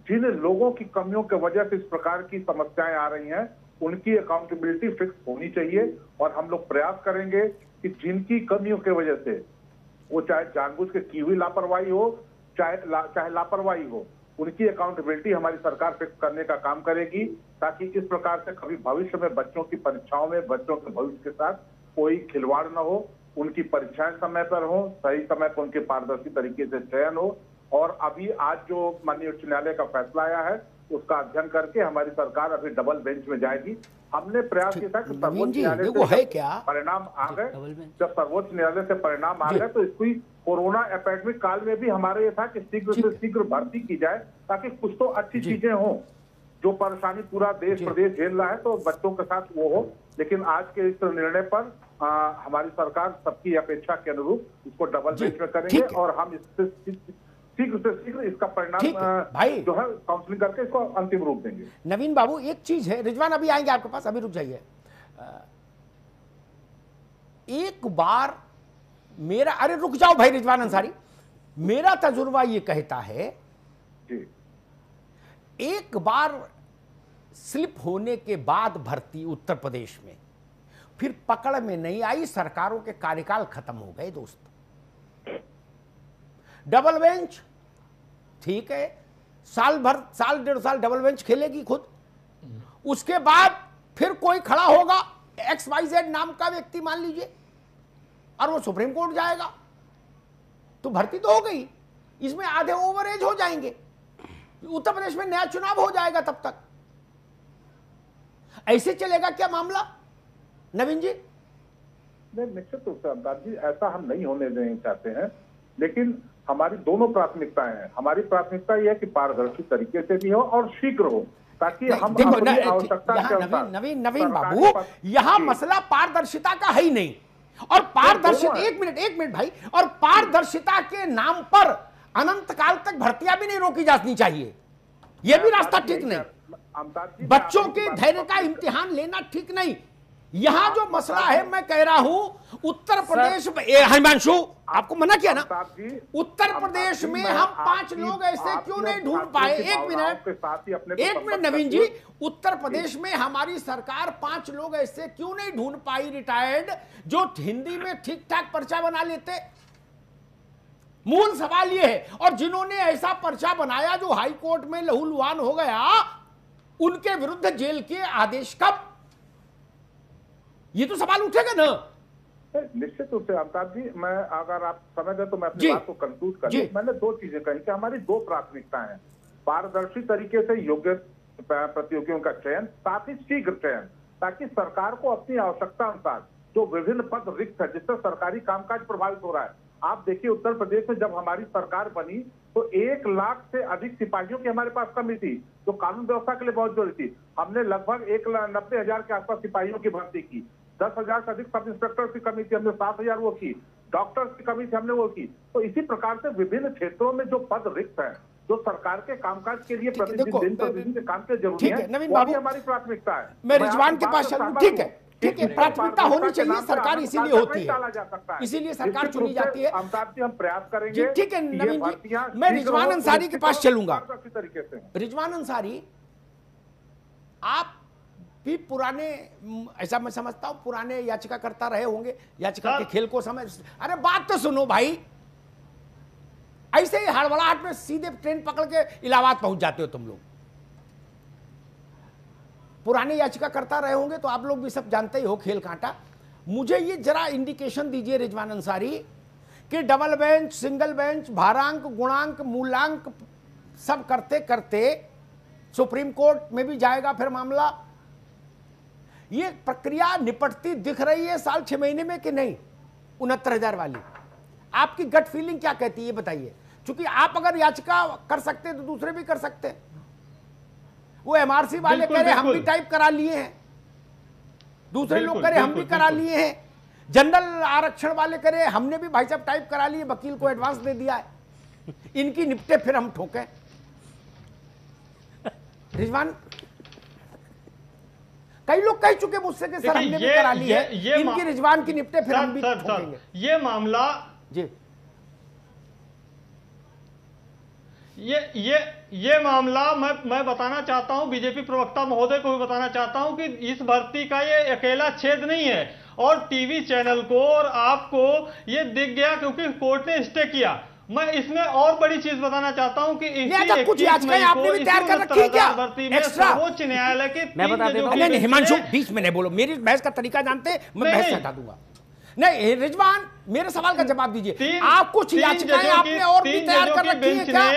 जिन लोगों की कमियों की वजह से इस प्रकार की समस्याएं आ रही हैं, उनकी अकाउंटेबिलिटी फिक्स होनी चाहिए। और हम लोग प्रयास करेंगे कि जिनकी कमियों की वजह से, वो चाहे जानबूझ के की हुई लापरवाही हो, चाहे लापरवाही हो, उनकी अकाउंटेबिलिटी हमारी सरकार फिक्स करने का काम करेगी, ताकि इस प्रकार से कभी भविष्य में बच्चों की परीक्षाओं में, बच्चों के भविष्य के साथ कोई खिलवाड़ न हो, उनकी परीक्षाएं समय पर हो, सही समय पर उनके पारदर्शी तरीके से चयन हो। और अभी आज जो माननीय उच्च न्यायालय का फैसला आया है, उसका अध्ययन करके हमारी सरकार अभी डबल बेंच में जाएगी। हमने प्रयास किया था कि सर्वोच्च न्यायालय से परिणाम आ गए, जब सर्वोच्च न्यायालय से परिणाम आ गए तो इसकी कोरोना एपिडेमिक काल में भी हमारे ये था कि शीघ्र से शीघ्र भर्ती की जाए, ताकि कुछ तो अच्छी चीजें हों। जो परेशानी पूरा देश प्रदेश झेल रहा है तो बच्चों के साथ वो हो। लेकिन आज के इस निर्णय पर हमारी सरकार सबकी अपेक्षा के अनुरूप इसको डबल बेंच में करेंगे, और हम इससे शीघ्र से शीघ्र इसका परिणाम भाई जो है काउंसलिंग करके इसको अंतिम रूप देंगे। नवीन बाबू, एक चीज है, रिजवान अभी आएंगे आपके पास, अभी रुक जाइए। एक बार मेरा, अरे रुक जाओ भाई रिजवान अंसारी, मेरा तजुर्बा ये कहता है जी, एक बार स्लिप होने के बाद भर्ती उत्तर प्रदेश में फिर पकड़ में नहीं आई, सरकारों के कार्यकाल खत्म हो गए दोस्त। डबल बेंच ठीक है, साल भर, साल 1.5 साल डबल बेंच खेलेगी खुद, उसके बाद फिर कोई खड़ा होगा, XYZ नाम का व्यक्ति मान लीजिए, और वो सुप्रीम कोर्ट जाएगा, तो भर्ती तो हो गई, इसमें आधे ओवर एज हो जाएंगे, उत्तर प्रदेश में नया चुनाव हो जाएगा तब तक। ऐसे चलेगा क्या मामला नवीन जी? नहीं, निश्चित रूप से अमिताभ जी, ऐसा हम नहीं होने देना चाहते हैं, लेकिन हमारी दोनों प्राथमिकताएं हैं। हमारी प्राथमिकता यह है कि पारदर्शी तरीके से भी हो और शीघ्र हो, ताकि हम अपनी आवश्यकता के अनुसार। नवीन बाबू, यहाँ मसला पारदर्शिता का है ही नहीं, और पारदर्शिता, एक मिनट भाई, और पारदर्शिता के नाम पर अनंत काल तक भर्तियां भी नहीं रोकी जानी चाहिए, यह भी रास्ता ठीक नहीं। बच्चों के धैर्य का इम्तिहान लेना ठीक नहीं। यहां जो मसला है, मैं कह रहा हूं उत्तर प्रदेश में, हिमांशु आपको मना किया ना, उत्तर प्रदेश में हम 5 लोग ऐसे क्यों नहीं ढूंढ पाए? एक मिनट नवीन जी, उत्तर प्रदेश में हमारी सरकार 5 लोग ऐसे क्यों नहीं ढूंढ पाई रिटायर्ड, जो हिंदी में ठीक ठाक पर्चा बना लेते? मूल सवाल यह है। और जिन्होंने ऐसा पर्चा बनाया जो हाई कोर्ट में लहूलुहान हो गया, उनके विरुद्ध जेल के आदेश कब? ये तो सवाल उठेगा ना। निश्चित रूप से अमिताभ जी, मैं अगर आप समय दें तो मैं अपनी बात को कंक्लूड कर लूं। मैंने दो चीजें कही कि हमारी दो प्राथमिकताएं हैं, पारदर्शी तरीके से योग्य प्रतियोगियों का चयन, साथ ही शीघ्र चयन, ताकि सरकार को अपनी आवश्यकता अनुसार जो विभिन्न पद रिक्त है जिससे सरकारी कामकाज प्रभावित हो रहा है। आप देखिए उत्तर प्रदेश में जब हमारी सरकार बनी तो 1 लाख से अधिक सिपाहियों की हमारे पास कमी थी जो कानून व्यवस्था के लिए बहुत जरूरी थी। हमने लगभग 1,90,000 के आसपास सिपाहियों की भर्ती की। 10,000 से अधिक सब इंस्पेक्टर की कमी थी, हमने 7,000 वो की। डॉक्टर्स की कमी थी, हमने वो की। तो इसी प्रकार से विभिन्न क्षेत्रों में जो पद रिक्त है, जो सरकार के कामकाज के लिए प्रतिदिन के काम के जरूरी है, वो भी हमारी प्राथमिकता है। मैं रिजवान के पास चलूं, ठीक है, ठीक है, प्राथमिकता होनी चाहिए, सरकार इसीलिए होती है, इसीलिए सरकार चुनी जाती है। अमिताभ जी हम प्रयास करेंगे, ठीक है नवीन जी, मैं रिजवान अंसारी के पास चलूंगा। रिजवान अंसारी, आप भी पुराने, ऐसा मैं समझता हूं, पुराने याचिकाकर्ता रहे होंगे, याचिका के खेल को समझ। अरे बात तो सुनो भाई, ऐसे ही हड़बड़ाहट में सीधे ट्रेन पकड़ के इलाहाबाद पहुंच जाते हो तुम लोग। पुराने याचिकाकर्ता रहे होंगे तो आप लोग भी सब जानते ही हो खेल कांटा। मुझे ये जरा इंडिकेशन दीजिए रिजवान अंसारी कि डबल बेंच, सिंगल बेंच, भारांक, गुणांक, मूलांक सब करते करते सुप्रीम कोर्ट में भी जाएगा फिर मामला। ये प्रक्रिया निपटती दिख रही है साल 6 महीने में कि नहीं? 69,000 वाली आपकी गट फीलिंग क्या कहती है ये बताइए, क्योंकि आप अगर याचिका कर सकते हैं तो दूसरे भी कर सकते हैं। वो एमआरसी वाले कह रहे हम भी टाइप करा लिए हैं, दूसरे लोग कह रहे हम भी करा लिए हैं, जनरल आरक्षण वाले कह रहे हमने भी भाई साहब टाइप करा लिए, वकील को एडवांस दे दिया है, इनकी निपटे फिर हम ठोके। रिजवान, कई लोग कह चुके मुझसे कि सर हमने भी करा ली है, इनकी रिजवान की निपटे फिर हम भी ठोकेंगे। ये मामला जी, ये मामला मैं बताना चाहता हूं, बीजेपी प्रवक्ता महोदय को भी बताना चाहता हूं कि इस भर्ती का ये अकेला छेद नहीं है, और टीवी चैनल को और आपको ये दिख गया क्योंकि कोर्ट ने स्टे किया। मैं इसमें और बड़ी चीज बताना चाहता हूं कि सर्वोच्च न्यायालय के हिमांशु बीच में नहीं बोलो, मेरी बहस का तरीका जानते हैं, मैं बहस हटा दूंगा। नहीं रिजवान, मेरे सवाल का जवाब दीजिए। आप कुछ याचिकाएं आपने और भी तैयार कर रखी है क्या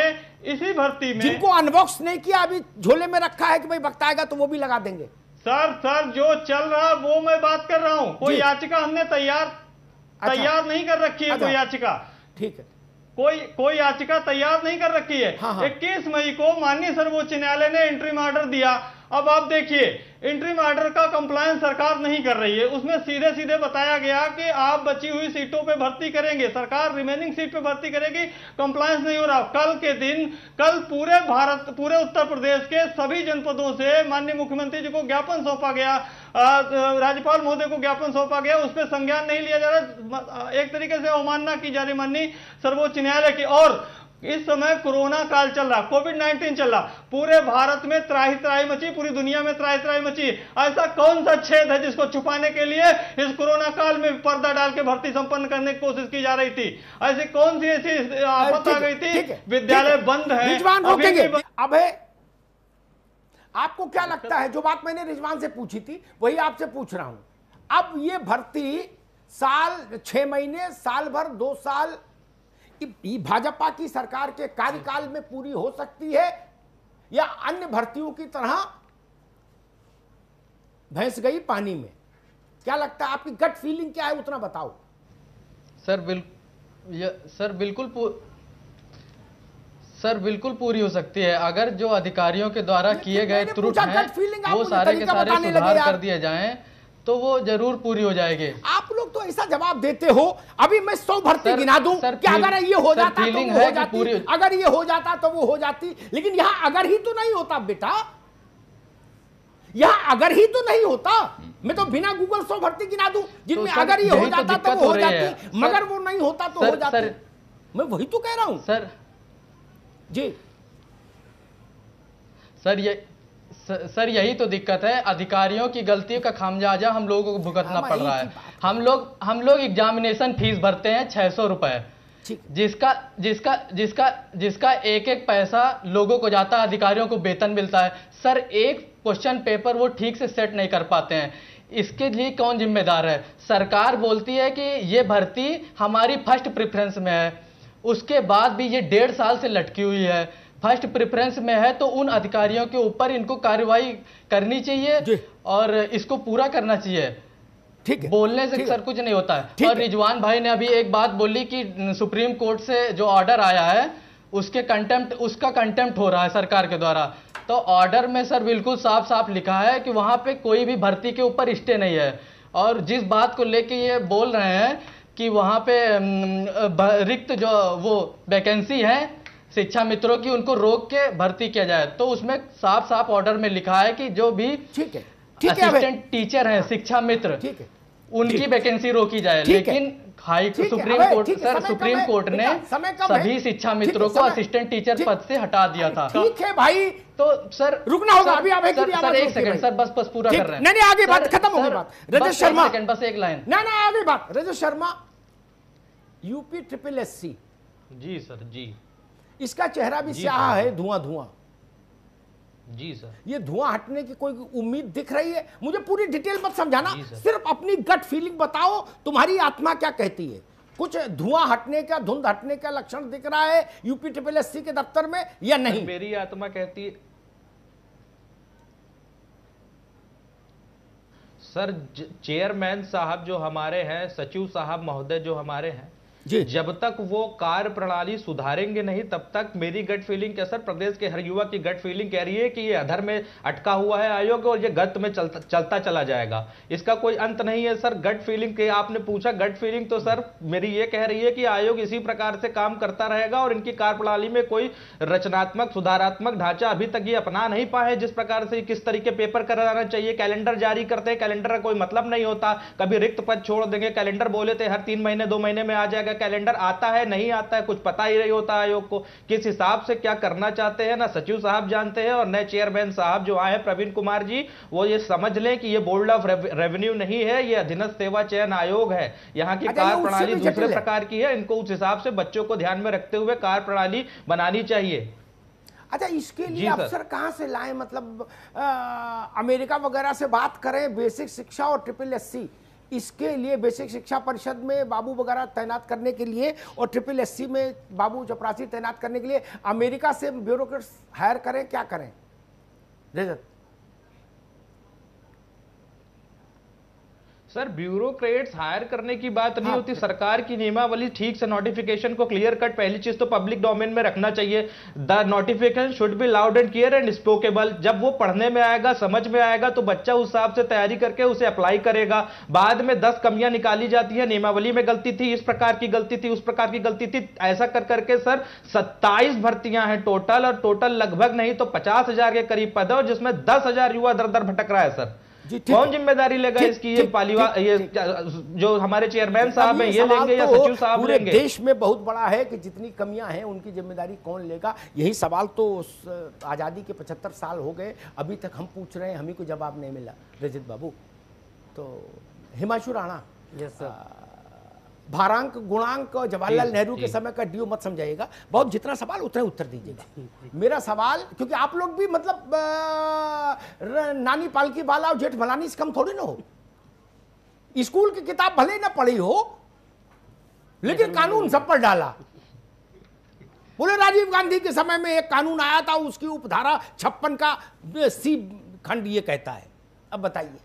इसी भर्ती में, जिनको अनबॉक्स नहीं किया अभी झोले में रखा है कि भाई वक्त आएगा तो वो भी लगा देंगे? सर जो चल रहा वो मैं बात कर रहा हूं। कोई याचिका हमने तैयार नहीं कर रखी है। कोई याचिका, ठीक है, कोई याचिका तैयार नहीं कर रखी है। 21 मई को माननीय सर्वोच्च न्यायालय ने इंटरिम ऑर्डर दिया। अब आप देखिए, इंटरिम ऑर्डर का कंप्लायंस सरकार नहीं कर रही है। उसमें सीधे सीधे बताया गया कि आप बची हुई सीटों पे भर्ती करेंगे, सरकार रिमेनिंग सीट पे भर्ती करेगी, कंप्लायंस नहीं हो रहा। कल पूरे उत्तर प्रदेश के सभी जनपदों से माननीय मुख्यमंत्री जी को ज्ञापन सौंपा गया, राज्यपाल महोदय को ज्ञापन सौंपा गया, उस पर संज्ञान नहीं लिया जा रहा। एक तरीके से अवमानना की जा रही माननीय सर्वोच्च न्यायालय की। और इस समय कोरोना काल चल रहा, कोविड-19 चल रहा, पूरे भारत में त्राही मची, पूरी दुनिया में त्राही मची। ऐसा कौन सा छेद है जिसको छुपाने के लिए इस कोरोना काल में पर्दा डाल के भर्ती संपन्न करने की कोशिश की जा रही थी? ऐसी कौन सी ऐसी आफत आ गई थी? विद्यालय बंद है। अब आपको क्या लगता है, जो बात मैंने रिजवान से पूछी थी वही आपसे पूछ रहा हूं। अब ये भर्ती साल 6 महीने, साल भर, 2 साल भाजपा की सरकार के कार्यकाल में पूरी हो सकती है, या अन्य भर्तियों की तरह भैंस गई पानी में? क्या लगता है, आपकी गट फीलिंग क्या है, उतना बताओ। सर बिल्कुल पूरी हो सकती है अगर जो अधिकारियों के द्वारा किए गए त्रुटि हैं वो सारे के सारे सुधार कर दिए जाएं तो वो जरूर पूरी हो जाएगी। आप लोग तो ऐसा जवाब देते हो। अभी मैं 100 भर्ती गिना दूं कि अगर ये हो जाता तो वो हो जाती, अगर ये हो जाता तो वो हो जाती, लेकिन यहां अगर ही तो नहीं होता बेटा, यहां अगर ही तो नहीं होता। मैं तो बिना गूगल 100 भर्ती गिना दूं जिनमें अगर ये हो जाता तो वो हो जाती, मगर वो नहीं होता तो हो जाती। मैं वही तो कह रहा हूं सर जी। सर यही तो दिक्कत है, अधिकारियों की गलतियों का खामियाजा हम लोगों को भुगतना पड़ रहा है। हम लोग एग्जामिनेशन फीस भरते हैं 600 रुपए, जिसका जिसका जिसका जिसका एक एक पैसा लोगों को जाता है, अधिकारियों को वेतन मिलता है। सर एक क्वेश्चन पेपर वो ठीक से सेट नहीं कर पाते हैं, इसके लिए कौन जिम्मेदार है? सरकार बोलती है कि ये भर्ती हमारी फर्स्ट प्रेफरेंस में है, उसके बाद भी ये 1.5 साल से लटकी हुई है। फर्स्ट प्रेफरेंस में है तो उन अधिकारियों के ऊपर इनको कार्रवाई करनी चाहिए और इसको पूरा करना चाहिए। ठीक है, बोलने से सर कुछ नहीं होता है। और रिजवान भाई ने अभी एक बात बोली कि सुप्रीम कोर्ट से जो ऑर्डर आया है उसका कंटेम्प्ट हो रहा है सरकार के द्वारा। तो ऑर्डर में सर बिल्कुल साफ साफ लिखा है कि वहां पे कोई भी भर्ती के ऊपर स्टे नहीं है। और जिस बात को लेके ये बोल रहे हैं कि वहां पे रिक्त जो वो वैकेंसी है शिक्षा मित्रों की, उनको रोक के भर्ती किया जाए, तो उसमें साफ साफ ऑर्डर में लिखा है कि जो भी असिस्टेंट टीचर हैं, शिक्षा मित्र, उनकी वैकेंसी रोकी जाए। लेकिन सुप्रीम कोर्ट ने सभी शिक्षा मित्रों को असिस्टेंट टीचर पद से हटा दिया था। ठीक है भाई, तो सर रुकना होगा अभी। आप सर एक सेकंड सर, बस पूरा कर रहे हैं। नहीं आगे बात खत्म हो गई। बात रजत शर्मा, बस एक लाइन ना आगे बात। रजत शर्मा, यूपी SSSC, जी सर जी, इसका चेहरा भी स्याह है, धुआं धुआं। जी सर, ये धुआं हटने की कोई उम्मीद दिख रही है? मुझे पूरी डिटेल मत समझाना, सिर्फ अपनी गट फीलिंग बताओ, तुम्हारी आत्मा क्या कहती है? कुछ धुआं हटने का, धुंध हटने का लक्षण दिख रहा है यूपी SSSC के दफ्तर में या नहीं? मेरी आत्मा कहती है सर, चेयरमैन साहब जो हमारे हैं, सचिव साहब महोदय जो हमारे हैं, जब तक वो कार्य प्रणाली सुधारेंगे नहीं तब तक मेरी गट फीलिंग क्या सर, प्रदेश के हर युवा की गट फीलिंग कह रही है कि ये अधर में अटका हुआ है आयोग और ये गत में चलता चला जाएगा, इसका कोई अंत नहीं है सर। गट फीलिंग के आपने पूछा, गट फीलिंग तो सर मेरी ये कह रही है कि आयोग इसी प्रकार से काम करता रहेगा और इनकी कार्य प्रणाली में कोई रचनात्मक सुधारात्मक ढांचा अभी तक ये अपना नहीं पाए। जिस प्रकार से किस तरीके पेपर कराना चाहिए, कैलेंडर जारी करते हैं, कैलेंडर का कोई मतलब नहीं होता, कभी रिक्त पद छोड़ देंगे, कैलेंडर बोले थे हर 3 महीने 2 महीने में आ जाएगा, कैलेंडर आता है नहीं आता है कुछ पता ही नहीं होता आयोग को किस हिसाब से क्या करना चाहते हैं, ना सचिव साहब जानते हैं और नए चेयरमैन साहब जो आए प्रवीण कुमार जी, वो ये समझ लें कि ये बोर्ड ऑफ रेवेन्यू नहीं है, ये अधीनस्थ सेवा चयन आयोग है। यहाँ की कार्य प्रणाली दूसरे प्रकार की है, इनको उस हिसाब से बच्चों को ध्यान में रखते हुए कार्य प्रणाली बनानी चाहिए। अच्छा, इसके लिए अफसर कहां से लाएं? मतलब अमेरिका वगैरह से बात करें, बेसिक शिक्षा और SSSC, इसके लिए बेसिक शिक्षा परिषद में बाबू वगैरह तैनात करने के लिए और SSSC में बाबू चपरासी तैनात करने के लिए अमेरिका से ब्यूरोक्रेट्स हायर करें, क्या करें? रजत सर, ब्यूरोक्रेट्स हायर करने की बात नहीं होती, सरकार की नियमावली ठीक से नोटिफिकेशन को क्लियर कट, पहली चीज तो पब्लिक डोमेन में रखना चाहिए। The notification should be loud and clear and speakable. जब वो पढ़ने में आएगा, समझ में आएगा तो बच्चा उस हिसाब से तैयारी करके उसे अप्लाई करेगा। बाद में 10 कमियां निकाली जाती है, नियमावली में गलती थी, इस प्रकार की गलती थी, उस प्रकार की गलती थी, ऐसा कर करके सर 27 भर्तियां हैं टोटल, और टोटल लगभग नहीं तो 50,000 के करीब पद है और जिसमें 10,000 युवा दर दर भटक रहा है सर। कौन जिम्मेदारी लेगा इसकी? ये पालीवाल, ये जो हमारे चेयरमैन साहब हैं ये लेंगे या सचिव साहब लेंगे? देश में बहुत बड़ा है कि जितनी कमियां हैं उनकी जिम्मेदारी कौन लेगा? यही सवाल तो आजादी के 75 साल हो गए, अभी तक हम पूछ रहे हैं, हमें कोई जवाब नहीं मिला। रजत बाबू, तो हिमांशु राणा, भारांक गुणांक जवाहरलाल नेहरू के समय का ड्यू मत समझाइएगा, बहुत जितना सवाल उतना उत्तर दीजिएगा। मेरा सवाल, क्योंकि आप लोग भी मतलब नानी पालकी वाला और जेठ भलानी से कम थोड़ी ना हो, स्कूल की किताब भले ना पढ़ी हो लेकिन कानून सब पर डाला। बोले राजीव गांधी के समय में एक कानून आया था, उसकी उपधारा 56 का C खंड ये कहता है। अब बताइए,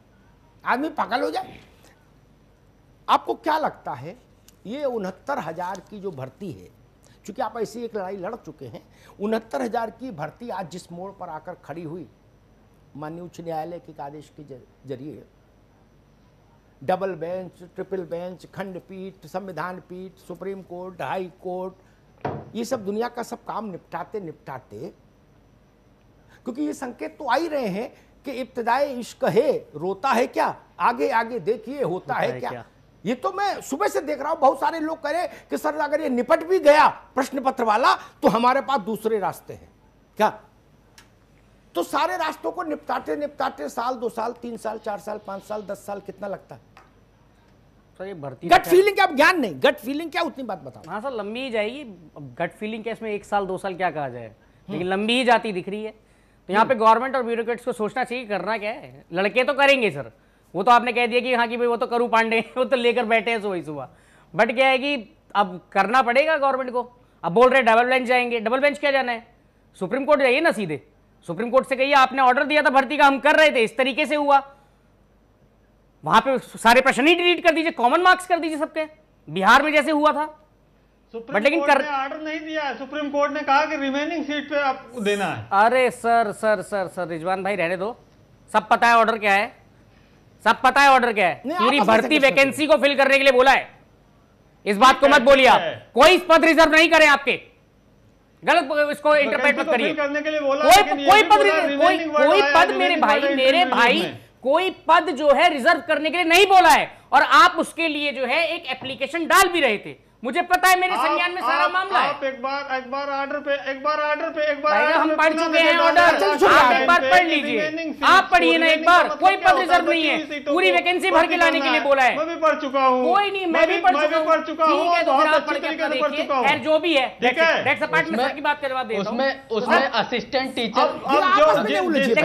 आदमी पागल हो जाए। आपको क्या लगता है ये 69,000 की जो भर्ती है, चूंकि आप ऐसी एक लड़ाई लड़ चुके हैं, 69,000 की भर्ती आज जिस मोड़ पर आकर खड़ी हुई, माननीय उच्च न्यायालय के आदेश के जरिए डबल बेंच, ट्रिपल बेंच, खंडपीठ, संविधान पीठ, सुप्रीम कोर्ट, हाई कोर्ट, ये सब दुनिया का सब काम निपटाते निपटाते, क्योंकि ये संकेत तो आ ही रहे हैं कि इब्तिदाए इश्क है, रोता है क्या, आगे आगे देखिए होता है क्या। ये तो मैं सुबह से देख रहा हूं, बहुत सारे लोग कह रहे कि सर अगर ये निपट भी गया प्रश्न पत्र वाला तो हमारे पास दूसरे रास्ते हैं क्या। तो सारे रास्तों को निपटाते निपटाते साल, 2 साल, 3 साल, 4 साल, 5 साल, 10 साल कितना लगता है? सर ये भर्ती गट फीलिंग क्या, ज्ञान नहीं, गट फीलिंग क्या, उतनी बात बताओ। हाँ सर, लंबी ही जाएगी। गट फीलिंग के इसमें 1 साल 2 साल क्या कहा जाए, लेकिन लंबी ही जाती दिख रही है। तो यहाँ पे गवर्नमेंट और ब्यूरोक्रेट्स को सोचना चाहिए करना क्या है। लड़के तो करेंगे सर, वो तो आपने कह दिया कि हाँ कि भाई वो तो करू पांडे वो तो लेकर बैठे हैं सुबह सुबह, बट क्या है कि अब करना पड़ेगा गवर्नमेंट को। अब बोल रहे डबल बेंच जाएंगे, डबल बेंच क्या जाना है, सुप्रीम कोर्ट जाइए ना सीधे, सुप्रीम कोर्ट से कहिए आपने ऑर्डर दिया था भर्ती का, हम कर रहे थे, इस तरीके से हुआ, वहां पे सारे प्रश्न ही डिलीट कर दीजिए, कॉमन मार्क्स कर दीजिए सबके, बिहार में जैसे हुआ था। सुप्रीम कोर्ट ने ऑर्डर नहीं दिया है, सुप्रीम कोर्ट ने कहा कि रिमेनिंग सीट पे आपको देना है। अरे sir sir sir sir Rizwan भाई रहने दो, सब पता है ऑर्डर क्या है, सब पता है ऑर्डर क्या है। पूरी भर्ती वैकेंसी को फिल करने के लिए बोला है, इस बात को मत बोलिए आप, कोई पद रिजर्व नहीं करें आपके, गलत इसको इंटरप्रेट मत करिए। कोई पद मेरे भाई कोई पद जो है रिजर्व करने के लिए नहीं बोला है, और आप उसके लिए जो है एक एप्लीकेशन डाल भी रहे थे, मुझे पता है, मेरे संज्ञान में सारा मामला है। आप एक बार ऑर्डर पे हम पढ़ चुके हैं ऑर्डर, आप एक बार पढ़ लीजिए, आप पढ़िए ना एक बार। कोई पद रिजर्व नहीं है, पूरी वैकेंसी भर के लाने के लिए बोला है। मैं भी पढ़ चुका हूँ, कोई नहीं, मैं भी पढ़ चुका हूँ, ठीक है, तो फिर आप पढ़ के अपना देखिए, खैर जो भी है, दैट्स अ पार्ट में सर की बात का जवाब देता हूँ। उसमें असिस्टेंट टीचर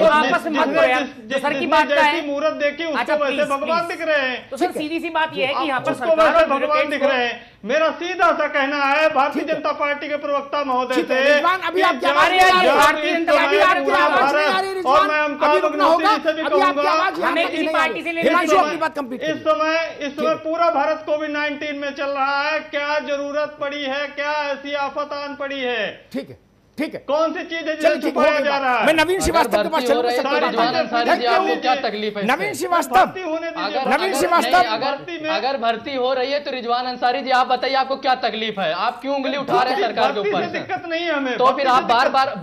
आपस में मत करो यार, जो सर की बात का है मुहूर्त देखी उसको वैसे भगवान दिख रहे हैं। तो सर सीधी सी बात यह है कि यहाँ पर सरकार भगवान दिख रहे हैं। मेरा सीधा सा कहना है, भारतीय जनता पार्टी के प्रवक्ता महोदय थे, अभी आप भारतीय जनता पार्टी और मैं अमिताभ अग्निहोत्री से भी कहूंगा, इस समय पूरा भारत कोविड-19 में चल रहा है, क्या जरूरत पड़ी है, क्या ऐसी आफत आन पड़ी है, ठीक है, ठीक है, कौन सी चीज है जिसे छुपाया जा रहा है। मैं नवीन श्रीवास्तव के पास चलूंगा, क्या तकलीफ है? नवीन श्रीवास्तव, अगर भर्ती हो रही है तो रिजवान अंसारी जी आप बताइए आपको क्या तकलीफ है, आप क्यों उंगली उठा रहे हैं सरकार के ऊपर? दिक्कत नहीं है हमें, तो फिर आप बार बार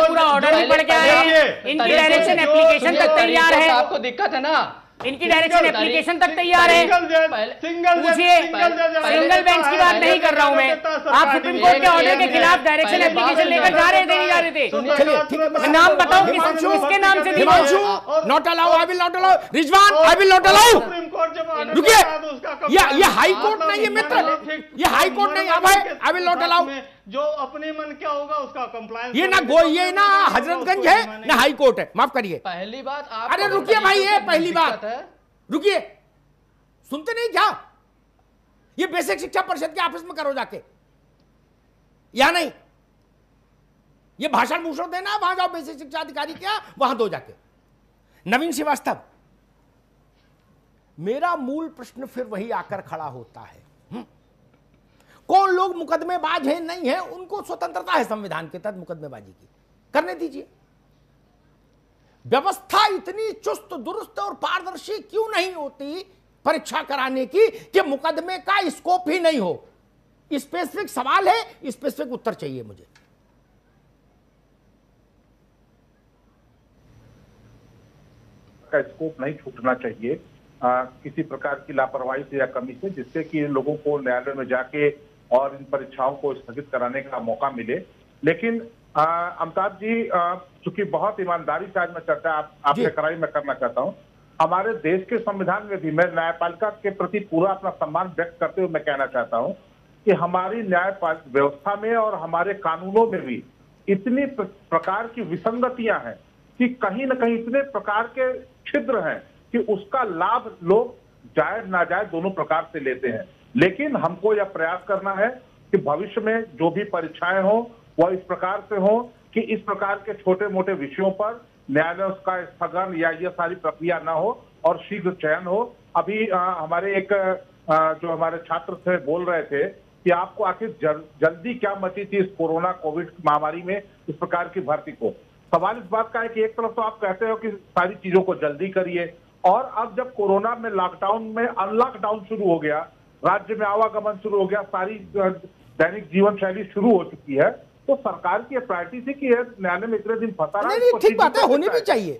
पूरा ऑर्डर भी पड़ गया है, इनकी डायरेक्शन एप्लीकेशन तक तैयार है, आपको दिक्कत है ना, इनकी डायरेक्शन एप्लीकेशन तक तैयार है, पूछिए, सिंगल बेंच की बात नहीं कर रहा हूं मैं, आप सुप्रीम कोर्ट के ऑर्डर के खिलाफ डायरेक्शन एप्लीकेशन लेकर जा रहे थे, नहीं जा रहे थे, नाम बताओ किसके नाम से दिया? Not allow, I will not allow, Rizwan I will not allow. रुकिए, ये हाई कोर्ट नहीं है मित्र, ये हाई कोर्ट नहीं, आई विल नॉट अलाउ। जो अपने मन क्या होगा उसका कंप्लायंस, ये ना हजरतगंज है ना हाई कोर्ट है, माफ करिए। पहली बात आप, अरे रुकिए भाई, ये पहली बात, रुकिए, सुनते नहीं क्या? ये बेसिक शिक्षा परिषद के ऑफिस में करो जाके, या नहीं? ये भाषण भूषण देना, वहां जाओ बेसिक शिक्षा अधिकारी क्या, वहां दो जाके। नवीन श्रीवास्तव, मेरा मूल प्रश्न फिर वही आकर खड़ा होता है, कौन लोग मुकदमेबाज हैं नहीं है, उनको स्वतंत्रता है संविधान के तहत मुकदमेबाजी की, करने दीजिए। व्यवस्था इतनी चुस्त दुरुस्त और पारदर्शी क्यों नहीं होती परीक्षा कराने की कि मुकदमे का स्कोप ही नहीं हो? स्पेसिफिक सवाल है, स्पेसिफिक उत्तर चाहिए मुझे। का स्कोप नहीं छूटना चाहिए किसी प्रकार की लापरवाही से या कमी से, जिससे कि इन लोगों को न्यायालय में जाके और इन परीक्षाओं को स्थगित कराने का मौका मिले। लेकिन अमिताभ जी, चूंकि बहुत ईमानदारी से आज मैं चर्चा आपसे कराई, मैं करना चाहता हूं, हमारे देश के संविधान में भी मैं न्यायपालिका के प्रति पूरा अपना सम्मान व्यक्त करते हुए मैं कहना चाहता हूं कि हमारी न्याय व्यवस्था में और हमारे कानूनों में भी इतनी प्रकार की विसंगतियां हैं कि कहीं न कहीं इतने प्रकार के छिद्र हैं कि उसका लाभ लोग जायज नाजायज दोनों प्रकार से लेते हैं। लेकिन हमको यह प्रयास करना है कि भविष्य में जो भी परीक्षाएं हो वह इस प्रकार से हो कि इस प्रकार के छोटे मोटे विषयों पर न्यायालय का स्थगन या ये सारी प्रक्रिया ना हो और शीघ्र चयन हो। अभी हमारे एक जो हमारे छात्र थे बोल रहे थे कि आपको आखिर जल्दी क्या मची थी इस कोरोना कोविड महामारी में इस प्रकार की भर्ती को। सवाल इस बात का है कि एक तरफ तो आप कहते हो कि सारी चीजों को जल्दी करिए, और अब जब कोरोना में लॉकडाउन में अनलॉकडाउन शुरू हो गया, राज्य में आवागमन शुरू हो गया, सारी दैनिक जीवन शैली शुरू हो चुकी है, तो सरकार की प्रायोरिटी थी कि न्यायालय में इतने दिन फंसा रहा है। ठीक बात है, होनी भी चाहिए।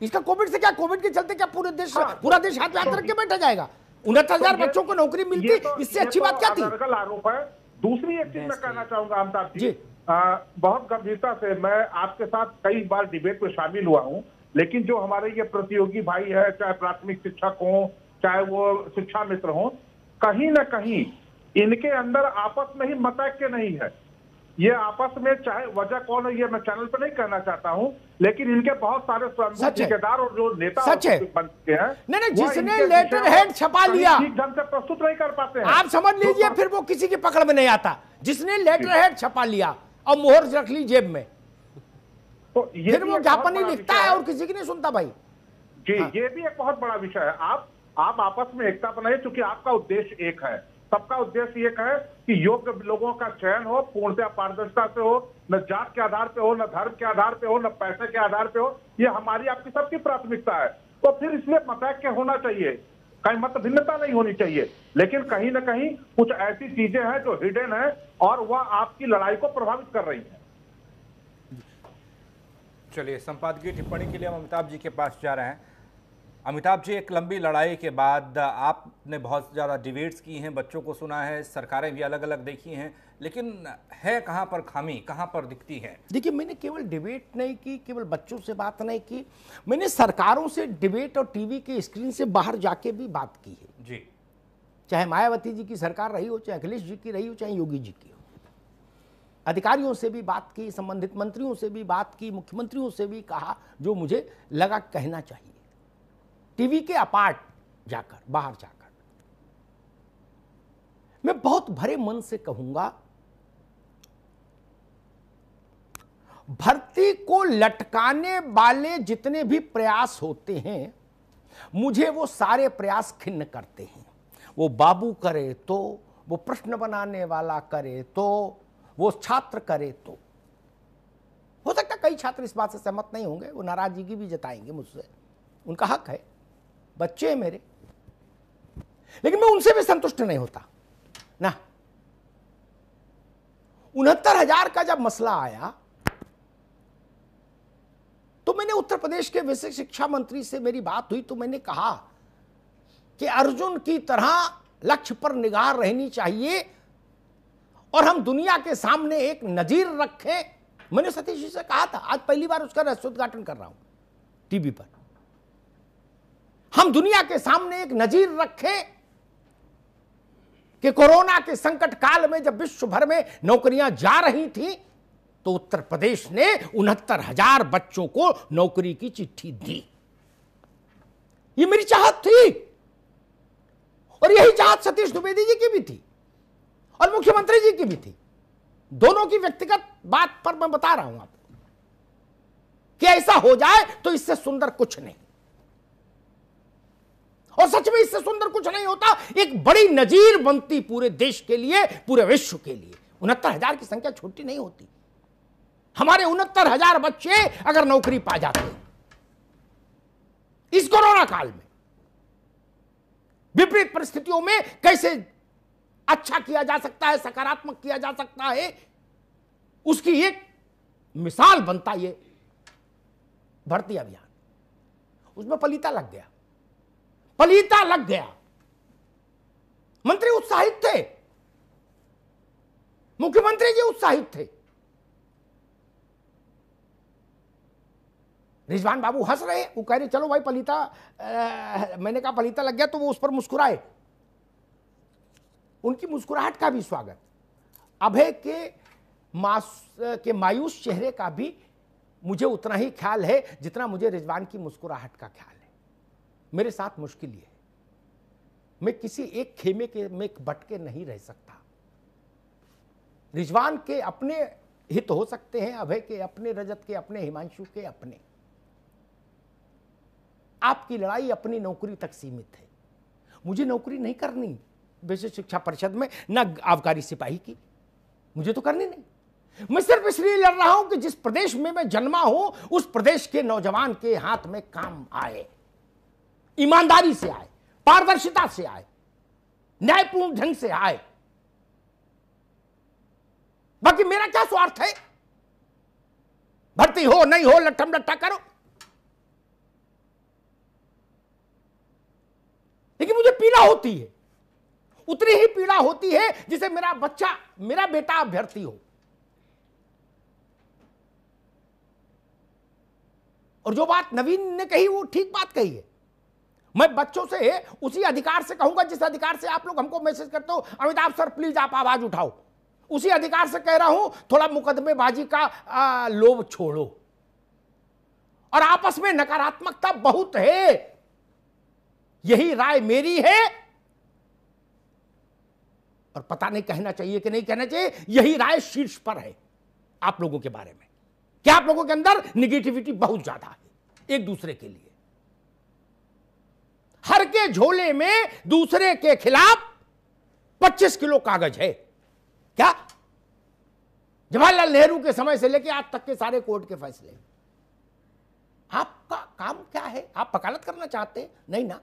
इसका कोविड से क्या, कोविड के चलते क्या पूरा देश हाथ में हाथ रख के बैठा जाएगा? 69,000 बच्चों को नौकरी मिलती, इससे अच्छी बात क्या थी? आरोप है। दूसरी एक चीज मैं कहना चाहूंगा अमिताभ जी, बहुत गंभीरता से मैं आपके साथ कई बार डिबेट में शामिल हुआ हूं, लेकिन जो हमारे ये प्रतियोगी भाई है, चाहे प्राथमिक शिक्षक हो चाहे वो शिक्षा मित्र हो, कहीं ना कहीं इनके अंदर आपस में ही मतैक्य नहीं है। ये आपस में, चाहे वजह कौन है ये मैं चैनल पर नहीं कहना चाहता हूं, लेकिन इनके बहुत सारे ठेकेदार और जो नेता बन चुके हैं, नहीं, जिसने लेटर हेड छपा लिया ठीक ढंग से प्रस्तुत नहीं कर पाते हैं। आप समझ लीजिए फिर वो किसी की पकड़ में नहीं आता। जिसने लेटर हेड छपा लिया और मोहर रख ली जेब में, तो फिर वो ज्ञापन ही लिखता है और किसी की नहीं सुनता भाई जी। ये भी एक बहुत बड़ा विषय है। आप आपस में एकता बनाइए, क्योंकि आपका उद्देश्य एक है, सबका उद्देश्य एक है कि योग्य लोगों का चयन हो, पूर्णतः पारदर्शिता से हो, न जात के आधार पे हो, न धर्म के आधार पे हो, न पैसे के आधार पे हो। ये हमारी आपकी सबकी प्राथमिकता है। तो फिर इसलिए मतैक्य होना चाहिए, कहीं मत भिन्नता नहीं होनी चाहिए। लेकिन कहीं ना कहीं कुछ ऐसी चीजें हैं जो हिडन है और वह आपकी लड़ाई को प्रभावित कर रही है। चलिए, संपादकीय टिप्पणी के लिए हम अमिताभ जी के पास जा रहे हैं। अमिताभ जी, एक लंबी लड़ाई के बाद आपने बहुत ज़्यादा डिबेट्स की हैं, बच्चों को सुना है, सरकारें भी अलग अलग देखी हैं, लेकिन है कहाँ पर खामी, कहाँ पर दिखती है? देखिए, मैंने केवल डिबेट नहीं की, केवल बच्चों से बात नहीं की, मैंने सरकारों से डिबेट और टीवी के स्क्रीन से बाहर जाके भी बात की है जी। चाहे मायावती जी की सरकार रही हो, चाहे अखिलेश जी की रही हो, चाहे योगी जी की हो। अधिकारियों से भी बात की, संबंधित मंत्रियों से भी बात की, मुख्यमंत्रियों से भी कहा जो मुझे लगा कहना चाहिए, टीवी के अपार्ट जाकर, बाहर जाकर। मैं बहुत भरे मन से कहूंगा, भर्ती को लटकाने वाले जितने भी प्रयास होते हैं, मुझे वो सारे प्रयास खिन्न करते हैं। वो बाबू करे तो, वो प्रश्न बनाने वाला करे तो, वो छात्र करे तो। हो सकता कई छात्र इस बात से सहमत नहीं होंगे, वो नाराजगी भी जताएंगे मुझसे, उनका हक है, बच्चे हैं मेरे, लेकिन मैं उनसे भी संतुष्ट नहीं होता ना। 69,000 का जब मसला आया तो मैंने उत्तर प्रदेश के विशेष शिक्षा मंत्री से मेरी बात हुई, तो मैंने कहा कि अर्जुन की तरह लक्ष्य पर निगाह रहनी चाहिए और हम दुनिया के सामने एक नजीर रखें। मैंने सतीश जी से कहा था, आज पहली बार उसका रहस्योद्घाटन कर रहा हूं टीवी पर। हम दुनिया के सामने एक नजीर रखें कि कोरोना के संकट काल में जब विश्व भर में नौकरियां जा रही थी, तो उत्तर प्रदेश ने 69,000 बच्चों को नौकरी की चिट्ठी दी। ये मेरी चाहत थी और यही चाहत सतीश द्विवेदी जी की भी थी और मुख्यमंत्री जी की भी थी। दोनों की व्यक्तिगत बात पर मैं बता रहा हूं आपको कि ऐसा हो जाए तो इससे सुंदर कुछ नहीं, और सच में इससे सुंदर कुछ नहीं होता। एक बड़ी नजीर बनती पूरे देश के लिए, पूरे विश्व के लिए। 69,000 की संख्या छोटी नहीं होती। हमारे 69,000 बच्चे अगर नौकरी पा जाते इस कोरोना काल में, विपरीत परिस्थितियों में कैसे अच्छा किया जा सकता है, सकारात्मक किया जा सकता है, उसकी एक मिसाल बनता ये भर्ती अभियान। उसमें पलीता लग गया, पलीता लग गया। मंत्री उत्साहित थे, मुख्यमंत्री जी उत्साहित थे, रिजवान बाबू हंस रहे, वो कह रहे चलो भाई पलीता, मैंने कहा पलीता लग गया, तो वो उस पर मुस्कुराए। उनकी मुस्कुराहट का भी स्वागत, अभय के मायूस चेहरे का भी मुझे उतना ही ख्याल है जितना मुझे रिजवान की मुस्कुराहट का ख्याल है। मेरे साथ मुश्किल ये है, मैं किसी एक खेमे के में बट के नहीं रह सकता। रिजवान के अपने हित हो सकते हैं, अभय के अपने, रजत के अपने, हिमांशु के अपने। आपकी लड़ाई अपनी नौकरी तक सीमित है। मुझे नौकरी नहीं करनी विशेष शिक्षा परिषद में, न आबकारी सिपाही की, मुझे तो करनी नहीं। मैं सिर्फ इसलिए लड़ रहा हूं कि जिस प्रदेश में मैं जन्मा हूं उस प्रदेश के नौजवान के हाथ में काम आए, ईमानदारी से आए, पारदर्शिता से आए, न्यायपूर्ण ढंग से आए। बाकी मेरा क्या स्वार्थ है? भर्ती हो नहीं हो, लट्ठम लट्ठा करो, लेकिन मुझे पीड़ा होती है, उतनी ही पीड़ा होती है जिसे मेरा बच्चा, मेरा बेटा अभ्यर्थी हो। और जो बात नवीन ने कही वो ठीक बात कही है। मैं बच्चों से उसी अधिकार से कहूंगा जिस अधिकार से आप लोग हमको मैसेज करते हो, अमिताभ सर प्लीज आप आवाज उठाओ, उसी अधिकार से कह रहा हूं थोड़ा मुकदमेबाजी का लोभ छोड़ो। और आपस में नकारात्मकता बहुत है, यही राय मेरी है, और पता नहीं कहना चाहिए कि नहीं कहना चाहिए, यही राय शीर्ष पर है आप लोगों के बारे में कि आप लोगों के अंदर निगेटिविटी बहुत ज्यादा है एक दूसरे के लिए। हर के झोले में दूसरे के खिलाफ 25 किलो कागज है। क्या जवाहरलाल नेहरू के समय से लेकर आज तक के सारे कोर्ट के फैसले, आपका काम क्या है? आप वकालत करना चाहते हैं? नहीं ना।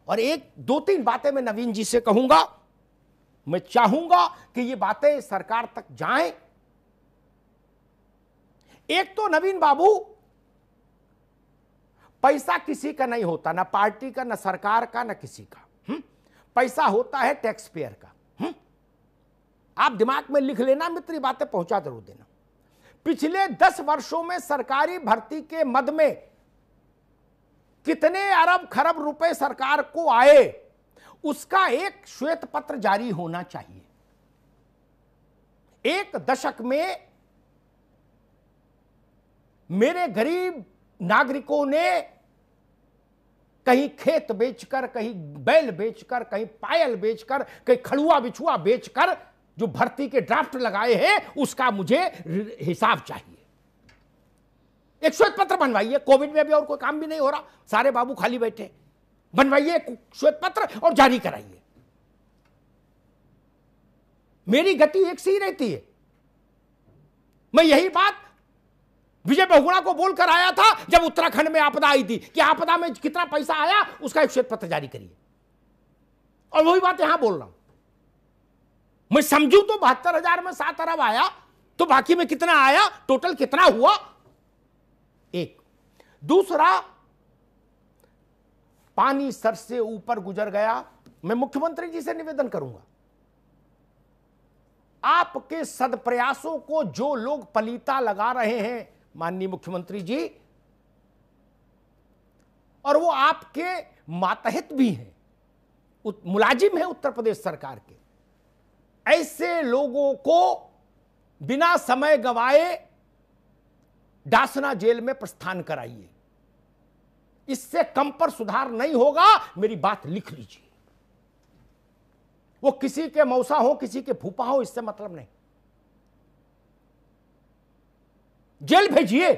और एक दो तीन बातें मैं नवीन जी से कहूंगा, मैं चाहूंगा कि ये बातें सरकार तक जाएं। एक तो नवीन बाबू, पैसा किसी का नहीं होता, ना पार्टी का, ना सरकार का, ना किसी का। पैसा होता है टैक्स पेयर का। आप दिमाग में लिख लेना मित्र, ये बातें पहुंचा जरूर देना। पिछले 10 वर्षों में सरकारी भर्ती के मद में कितने अरब खरब रुपए सरकार को आए, उसका एक श्वेत पत्र जारी होना चाहिए। एक दशक में मेरे गरीब नागरिकों ने कहीं खेत बेचकर, कहीं बैल बेचकर, कहीं पायल बेचकर, कहीं खड़ुआ बिछुआ बेचकर जो भर्ती के ड्राफ्ट लगाए हैं, उसका मुझे हिसाब चाहिए। एक श्वेत पत्र बनवाइए। कोविड में भी और कोई काम भी नहीं हो रहा, सारे बाबू खाली बैठे, बनवाइए श्वेत पत्र और जारी कराइए। मेरी गति एक सी ही रहती है। मैं यही बात विजय बहुगुणा को बोलकर आया था जब उत्तराखंड में आपदा आई थी कि आपदा में कितना पैसा आया उसका एक श्वेत पत्र जारी करिए, और वही बात यहां बोल रहा हूं। मैं समझू तो 72,000 में 7 अरब आया, तो बाकी में कितना आया, टोटल कितना हुआ। एक दूसरा, पानी सर से ऊपर गुजर गया। मैं मुख्यमंत्री जी से निवेदन करूंगा, आपके सदप्रयासों को जो लोग पलीता लगा रहे हैं माननीय मुख्यमंत्री जी, और वो आपके मातहत भी हैं, मुलाजिम हैं उत्तर प्रदेश सरकार के, ऐसे लोगों को बिना समय गवाए डासना जेल में प्रस्थान कराइए। इससे कम पर सुधार नहीं होगा, मेरी बात लिख लीजिए। वो किसी के मौसा हो, किसी के फूफा हो, इससे मतलब नहीं। जेल भेजिए।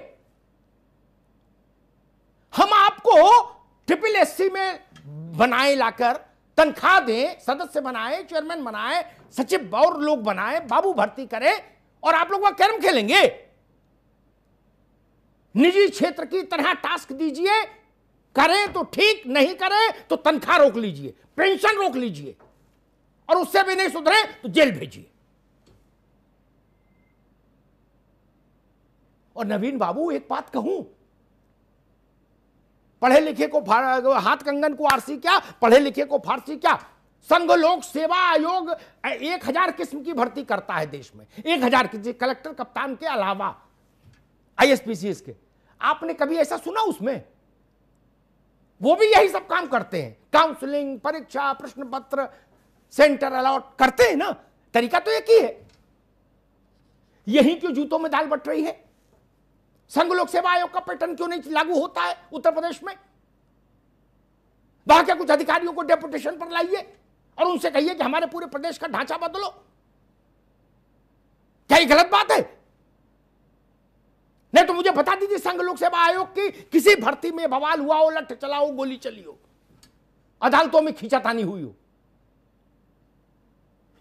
हम आपको SSSC में बनाए, लाकर तनख्वाह दें, सदस्य बनाए, चेयरमैन बनाए, सचिव और लोग बनाए, बाबू भर्ती करें, और आप लोग वहां कैरम खेलेंगे। निजी क्षेत्र की तरह टास्क दीजिए, करें तो ठीक, नहीं करें तो तनख्वाह रोक लीजिए, पेंशन रोक लीजिए, और उससे भी नहीं सुधरे तो जेल भेजिए। और नवीन बाबू एक बात कहूं, पढ़े लिखे को हाथ कंगन को आरसी क्या, पढ़े लिखे को फारसी क्या। संघ लोक सेवा आयोग 1000 किस्म की भर्ती करता है देश में, 1000 किसी कलेक्टर कप्तान के अलावा, ISPCS के। आपने कभी ऐसा सुना उसमें? वो भी यही सब काम करते हैं, काउंसलिंग, परीक्षा, प्रश्न पत्र, सेंटर अलॉट करते हैं ना। तरीका तो एक ही है। यही क्यों जूतों में दाल बट रही है? संघ लोक सेवा आयोग का पैटर्न क्यों नहीं लागू होता है उत्तर प्रदेश में? वहां के कुछ अधिकारियों को डेपुटेशन पर लाइए और उनसे कहिए कि हमारे पूरे प्रदेश का ढांचा बदलो। क्या ये गलत बात है? नहीं तो मुझे बता दीजिए, संघ लोक सेवा आयोग की किसी भर्ती में बवाल हुआ हो, लठ चला हो, गोली चली हो, अदालतों में खींचातानी हुई हो।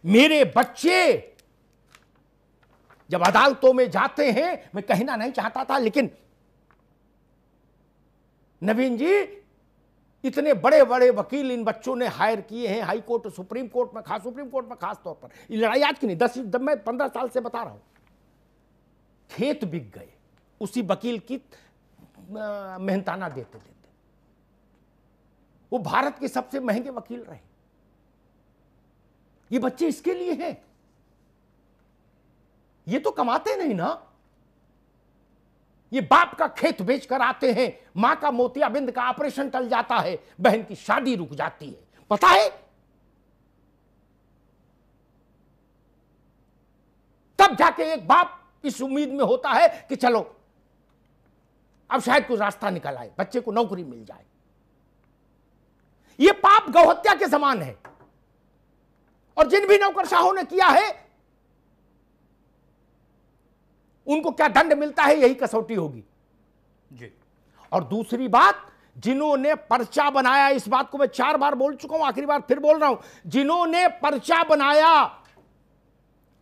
मेरे बच्चे जब अदालतों में जाते हैं, मैं कहना नहीं चाहता था, लेकिन नवीन जी, इतने बड़े बड़े वकील इन बच्चों ने हायर किए हैं, हाई कोर्ट, सुप्रीम कोर्ट में, खास तौर पर। ये लड़ाई आज की नहीं, मैं 15 साल से बता रहा हूं। खेत बिक गए उसी वकील की मेहनताना देते देते। वो भारत के सबसे महंगे वकील रहे। ये बच्चे इसके लिए हैं, ये तो कमाते नहीं ना। ये बाप का खेत बेचकर आते हैं, मां का मोतियाबिंद का ऑपरेशन टल जाता है, बहन की शादी रुक जाती है। पता है, तब जाके एक बाप इस उम्मीद में होता है कि चलो अब शायद कुछ रास्ता निकल आए, बच्चे को नौकरी मिल जाए। यह पाप गौहत्या के समान है। और जिन भी नौकरशाहों ने किया है उनको क्या दंड मिलता है, यही कसौटी होगी जी। और दूसरी बात, जिन्होंने पर्चा बनाया, इस बात को मैं 4 बार बोल चुका हूं, आखिरी बार फिर बोल रहा हूं, जिन्होंने पर्चा बनाया,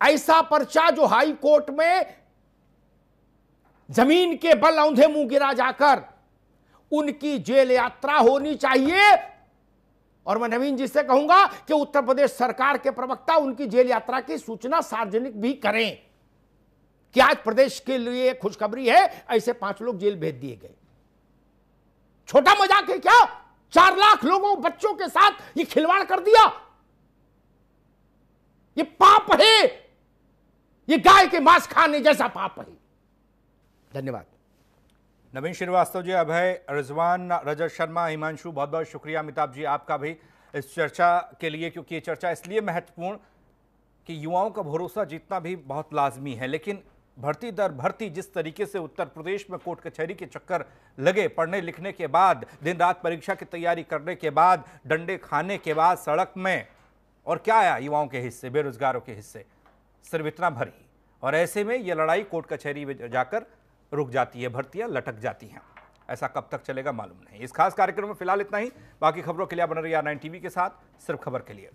ऐसा पर्चा जो हाई कोर्ट में जमीन के बल औंधे मुंह गिरा जाकर, उनकी जेल यात्रा होनी चाहिए। और मैं नवीन जी से कहूंगा कि उत्तर प्रदेश सरकार के प्रवक्ता उनकी जेल यात्रा की सूचना सार्वजनिक भी करें कि आज प्रदेश के लिए खुशखबरी है, ऐसे 5 लोग जेल भेज दिए गए। छोटा मजाक है क्या? 4 लाख लोगों, बच्चों के साथ ये खिलवाड़ कर दिया। ये पाप है, ये गाय के मांस खाने जैसा पाप है। धन्यवाद। नवीन श्रीवास्तव जी, अभय, रिजवान, रजत शर्मा, हिमांशु, बहुत बहुत शुक्रिया। अमिताभ जी, आपका भी इस चर्चा के लिए, क्योंकि ये चर्चा इसलिए महत्वपूर्ण कि युवाओं का भरोसा जीतना भी बहुत लाजमी है, लेकिन भर्ती दर भर्ती जिस तरीके से उत्तर प्रदेश में कोर्ट कचहरी के चक्कर लगे, पढ़ने लिखने के बाद, दिन रात परीक्षा की तैयारी करने के बाद, डंडे खाने के बाद सड़क में, और क्या आया युवाओं के हिस्से, बेरोजगारों के हिस्से, सिर्फ इतना भर ही। और ऐसे में ये लड़ाई कोर्ट कचहरी में जाकर रुक जाती है, भर्तियां लटक जाती हैं। ऐसा कब तक चलेगा मालूम नहीं। इस खास कार्यक्रम में फिलहाल इतना ही। बाकी खबरों के लिए बने रहिए R9 TV के साथ, सिर्फ खबर के लिए।